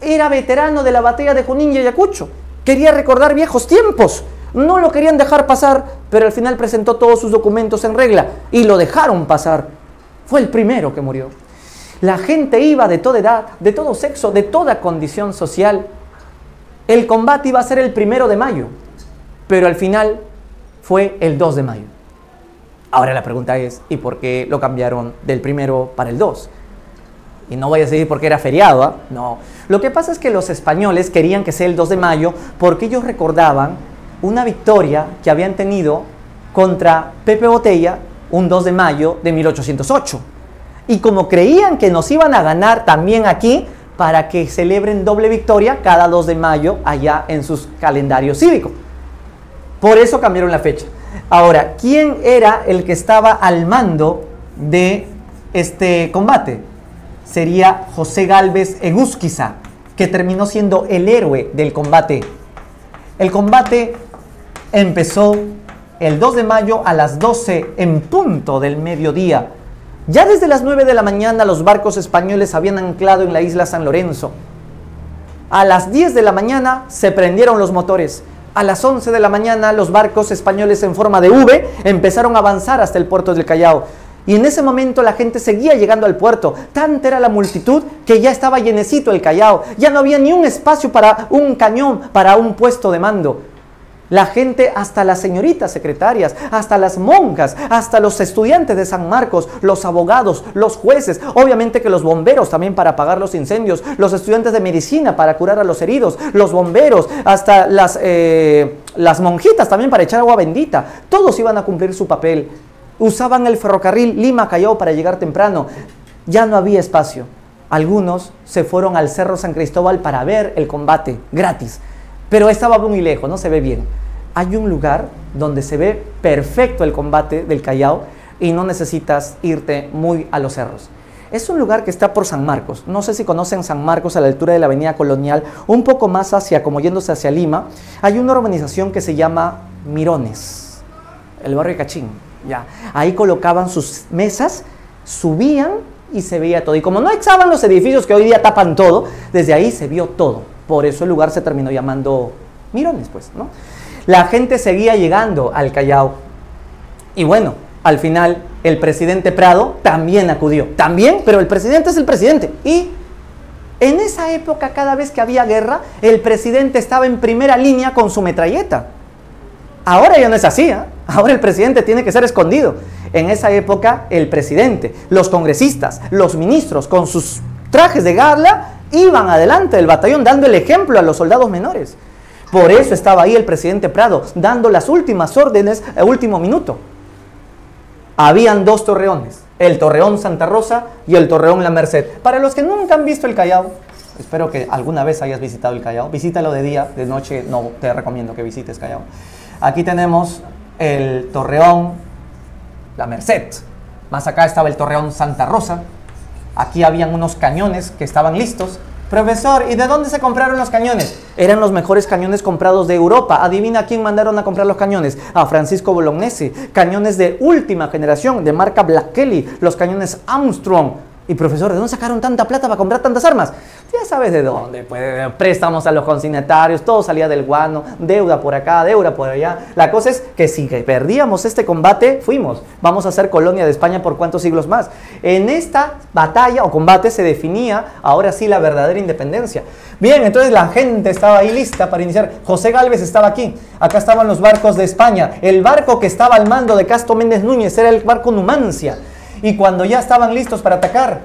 Speaker 1: Era veterano de la batalla de Junín y Ayacucho. Quería recordar viejos tiempos. No lo querían dejar pasar, pero al final presentó todos sus documentos en regla y lo dejaron pasar. Fue el primero que murió. La gente iba de toda edad, de todo sexo, de toda condición social. El combate iba a ser el 1 de mayo. Pero al final fue el 2 de mayo. Ahora la pregunta es, ¿y por qué lo cambiaron del 1 para el 2? Y no voy a decir porque era feriado, ¿eh? No. Lo que pasa es que los españoles querían que sea el 2 de mayo porque ellos recordaban una victoria que habían tenido contra Pepe Botella un 2 de mayo de 1808. Y como creían que nos iban a ganar también aquí, para que celebren doble victoria cada 2 de mayo allá en sus calendarios cívicos. Por eso cambiaron la fecha. Ahora, ¿quién era el que estaba al mando de este combate? Sería José Gálvez Egusquiza, que terminó siendo el héroe del combate. El combate empezó el 2 de mayo a las 12 en punto del mediodía. Ya desde las 9 de la mañana los barcos españoles habían anclado en la isla San Lorenzo. A las 10 de la mañana se prendieron los motores. A las 11 de la mañana los barcos españoles en forma de V empezaron a avanzar hasta el puerto del Callao. Y en ese momento la gente seguía llegando al puerto. Tanta era la multitud que ya estaba llenecito el Callao. Ya no había ni un espacio para un cañón, para un puesto de mando. La gente, hasta las señoritas secretarias, hasta las monjas, hasta los estudiantes de San Marcos, los abogados, los jueces, obviamente que los bomberos también para apagar los incendios, los estudiantes de medicina para curar a los heridos, los bomberos, hasta las monjitas también para echar agua bendita. Todos iban a cumplir su papel. Usaban el ferrocarril Lima-Callao para llegar temprano. Ya no había espacio. Algunos se fueron al Cerro San Cristóbal para ver el combate gratis. Pero estaba muy lejos, no se ve bien. Hay un lugar donde se ve perfecto el combate del Callao y no necesitas irte muy a los cerros. Es un lugar que está por San Marcos. No sé si conocen San Marcos, a la altura de la Avenida Colonial, un poco más hacia, como yéndose hacia Lima. Hay una urbanización que se llama Mirones, el barrio de Cachín. Ya. Ahí colocaban sus mesas, subían y se veía todo. Y como no estaban los edificios que hoy día tapan todo, desde ahí se vio todo. Por eso el lugar se terminó llamando Mirones, pues, ¿no? La gente seguía llegando al Callao. Y bueno, al final el presidente Prado también acudió. También, pero el presidente es el presidente. Y en esa época, cada vez que había guerra, el presidente estaba en primera línea con su metralleta. Ahora ya no es así, ¿eh? Ahora el presidente tiene que ser escondido. En esa época, el presidente, los congresistas, los ministros, con sus trajes de gala, iban adelante del batallón dando el ejemplo a los soldados menores. Por eso estaba ahí el presidente Prado, dando las últimas órdenes a último minuto. Habían 2 torreones, el Torreón Santa Rosa y el Torreón La Merced. Para los que nunca han visto el Callao, espero que alguna vez hayas visitado el Callao. Visítalo de día, de noche no te recomiendo que visites Callao. Aquí tenemos el Torreón La Merced. Más acá estaba el Torreón Santa Rosa. Aquí habían unos cañones que estaban listos. Profesor, ¿y de dónde se compraron los cañones? Eran los mejores cañones comprados de Europa. Adivina a quién mandaron a comprar los cañones. A Francisco Bolognesi. Cañones de última generación, de marca Black Kelly. Los cañones Armstrong. Y profesor, ¿de dónde sacaron tanta plata para comprar tantas armas? Ya sabes de dónde, pues, préstamos a los consignatarios, todo salía del guano, deuda por acá, deuda por allá. La cosa es que si perdíamos este combate, fuimos. Vamos a ser colonia de España por cuántos siglos más. En esta batalla o combate se definía, ahora sí, la verdadera independencia. Bien, entonces la gente estaba ahí lista para iniciar. José Gálvez estaba aquí. Acá estaban los barcos de España. El barco que estaba al mando de Casto Méndez Núñez era el barco Numancia. Y cuando ya estaban listos para atacar,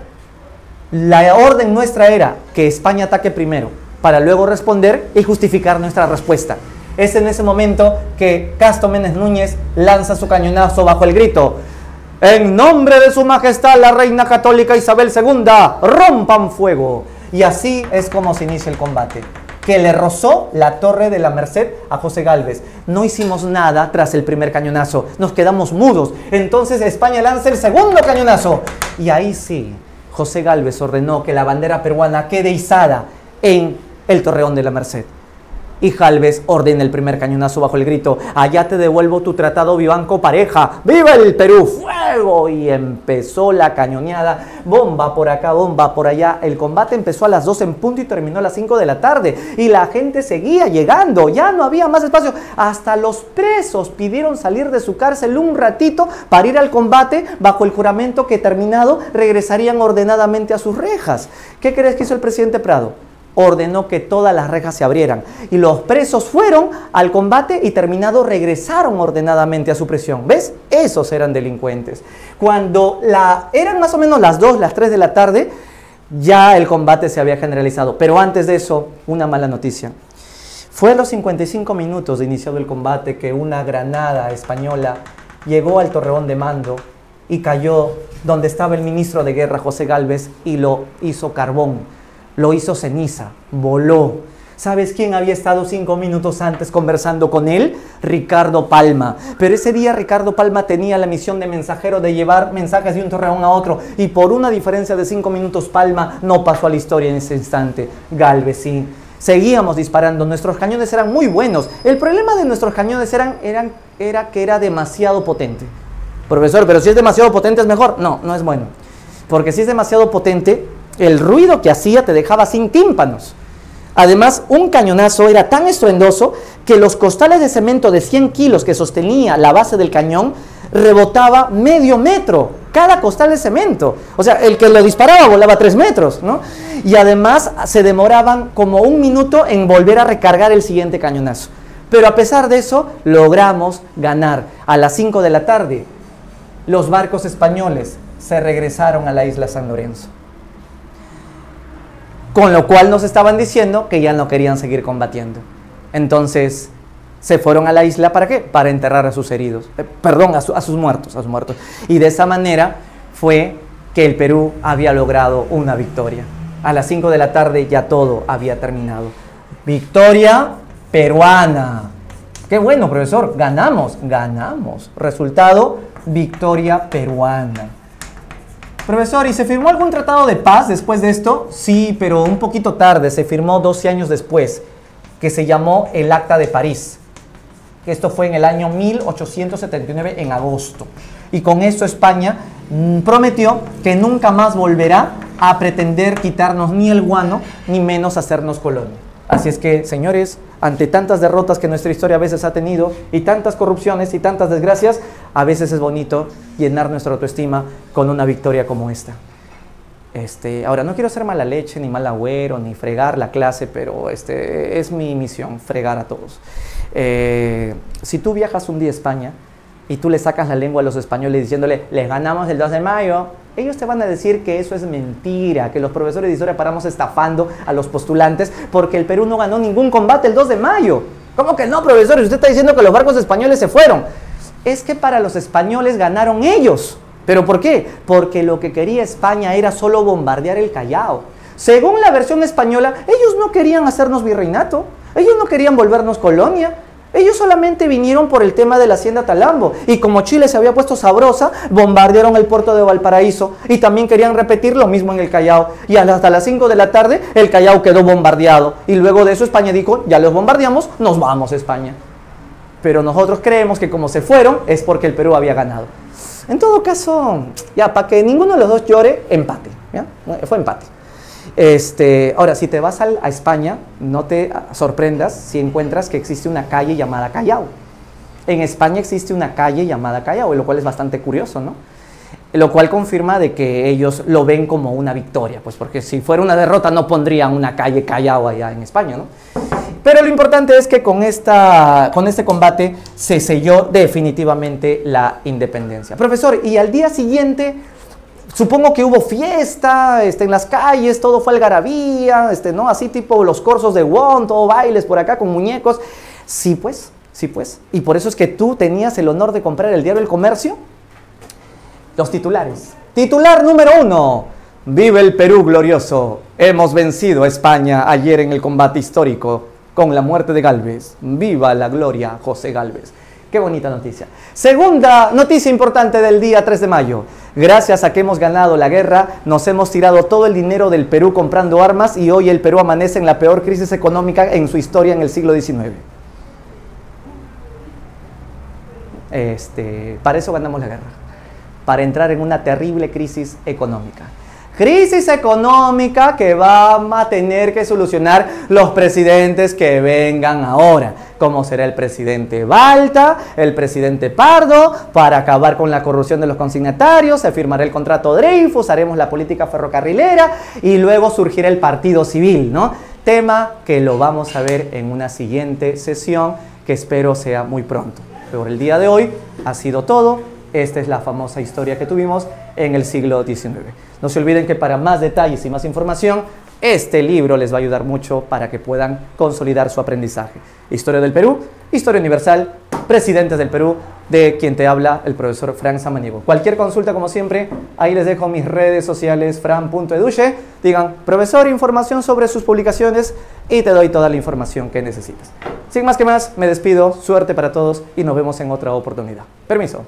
Speaker 1: la orden nuestra era que España ataque primero, para luego responder y justificar nuestra respuesta. Es en ese momento que Casto Méndez Núñez lanza su cañonazo bajo el grito: en nombre de su majestad la reina católica Isabel II, rompan fuego. Y así es como se inicia el combate, que le rozó la torre de la Merced a José Gálvez. No hicimos nada tras el primer cañonazo, nos quedamos mudos. Entonces España lanza el segundo cañonazo. Y ahí sí, José Gálvez ordenó que la bandera peruana quede izada en el Torreón de la Merced. Y Gálvez ordena el primer cañonazo bajo el grito: allá te devuelvo tu tratado Vivanco Pareja, ¡viva el Perú! ¡Fuego! Y empezó la cañoneada, bomba por acá, bomba por allá. El combate empezó a las 2 en punto y terminó a las 5 de la tarde. Y la gente seguía llegando, ya no había más espacio. Hasta los presos pidieron salir de su cárcel un ratito para ir al combate, bajo el juramento que, terminado, regresarían ordenadamente a sus rejas. ¿Qué crees que hizo el presidente Prado? Ordenó que todas las rejas se abrieran y los presos fueron al combate y, terminado, regresaron ordenadamente a su prisión. ¿Ves? Esos eran delincuentes. Cuando eran más o menos las 2, las 3 de la tarde, ya el combate se había generalizado. Pero antes de eso, una mala noticia. Fue a los 55 minutos de iniciado el combate que una granada española llegó al torreón de mando y cayó donde estaba el ministro de Guerra, José Gálvez, y lo hizo carbón. lo hizo ceniza, voló. ¿Sabes quién había estado 5 minutos antes conversando con él? Ricardo Palma. Pero ese día Ricardo Palma tenía la misión de mensajero de llevar mensajes de un torreón a otro. Y por una diferencia de 5 minutos, Palma no pasó a la historia en ese instante. Gálvez sí. Seguíamos disparando. Nuestros cañones eran muy buenos. El problema de nuestros cañones era que era demasiado potente. Profesor, pero si es demasiado potente es mejor. No, no es bueno. Porque si es demasiado potente, el ruido que hacía te dejaba sin tímpanos. Además, un cañonazo era tan estruendoso que los costales de cemento de 100 kilos que sostenía la base del cañón rebotaba medio metro cada costal de cemento. O sea, el que lo disparaba volaba 3 metros, ¿no? Y además se demoraban como 1 minuto en volver a recargar el siguiente cañonazo. Pero a pesar de eso, logramos ganar. A las 5 de la tarde, los barcos españoles se regresaron a la isla San Lorenzo. Con lo cual nos estaban diciendo que ya no querían seguir combatiendo. Entonces se fueron a la isla, ¿para qué? Para enterrar a sus heridos, a sus muertos. Y de esa manera fue que el Perú había logrado una victoria. A las 5 de la tarde ya todo había terminado. Victoria peruana. Qué bueno, profesor, ganamos. Resultado, victoria peruana. Profesor, ¿y se firmó algún tratado de paz después de esto? Sí, pero un poquito tarde, se firmó 12 años después, que se llamó el Acta de París. Esto fue en el año 1879, en agosto. Y con esto España prometió que nunca más volverá a pretender quitarnos ni el guano, ni menos hacernos colonia. Así es que, señores, ante tantas derrotas que nuestra historia a veces ha tenido, y tantas corrupciones y tantas desgracias, a veces es bonito llenar nuestra autoestima con una victoria como esta. Ahora, no quiero ser mala leche, ni mal agüero, ni fregar la clase, pero es mi misión, fregar a todos. Si tú viajas un día a España y tú le sacas la lengua a los españoles diciéndole, les ganamos el 2 de mayo, ellos te van a decir que eso es mentira, que los profesores de historia paramos estafando a los postulantes porque el Perú no ganó ningún combate el 2 de mayo. ¿Cómo que no, profesor? Usted está diciendo que los barcos españoles se fueron. Es que para los españoles ganaron ellos. ¿Pero por qué? Porque lo que quería España era solo bombardear el Callao. Según la versión española, ellos no querían hacernos virreinato, ellos no querían volvernos colonia. Ellos solamente vinieron por el tema de la hacienda Talambo, y como Chile se había puesto sabrosa, bombardearon el puerto de Valparaíso, y también querían repetir lo mismo en el Callao, y hasta las 5 de la tarde el Callao quedó bombardeado, y luego de eso España dijo, ya los bombardeamos, nos vamos a España. Pero nosotros creemos que como se fueron, es porque el Perú había ganado. En todo caso, ya, para que ninguno de los dos llore, empate, ¿ya? Fue empate. Ahora, si te vas a España, no te sorprendas si encuentras que existe una calle llamada Callao. En España existe una calle llamada Callao, lo cual es bastante curioso, ¿no? Lo cual confirma de que ellos lo ven como una victoria, pues porque si fuera una derrota no pondrían una calle Callao allá en España, ¿no? Pero lo importante es que con este combate se selló definitivamente la independencia. Profesor, y al día siguiente, supongo que hubo fiesta en las calles, todo fue algarabía, ¿no? Así tipo los cursos de Won, todo bailes por acá con muñecos. Sí, pues. Y por eso es que tú tenías el honor de comprar el diario El Comercio. Los titulares. Titular número 1. Vive el Perú glorioso. Hemos vencido a España ayer en el combate histórico con la muerte de Gálvez. Viva la gloria, José Gálvez. Qué bonita noticia. Segunda noticia importante del día 3 de mayo. Gracias a que hemos ganado la guerra, nos hemos tirado todo el dinero del Perú comprando armas y hoy el Perú amanece en la peor crisis económica en su historia en el siglo XIX. Para eso ganamos la guerra. Para entrar en una terrible crisis económica. Crisis económica que van a tener que solucionar los presidentes que vengan ahora, como será el presidente Balta, el presidente Pardo, para acabar con la corrupción de los consignatarios, se firmará el contrato Dreyfus, haremos la política ferrocarrilera y luego surgirá el partido civil, ¿no? Tema que lo vamos a ver en una siguiente sesión que espero sea muy pronto. Por el día de hoy ha sido todo. Esta es la famosa historia que tuvimos en el siglo XIX. No se olviden que para más detalles y más información, este libro les va a ayudar mucho para que puedan consolidar su aprendizaje. Historia del Perú, Historia Universal, presidentes del Perú, de quien te habla el profesor Frank Samaniego. Cualquier consulta, como siempre, ahí les dejo mis redes sociales, fran.eduche. Digan, profesor, información sobre sus publicaciones y te doy toda la información que necesites. Sin más que más, me despido, suerte para todos y nos vemos en otra oportunidad. Permiso.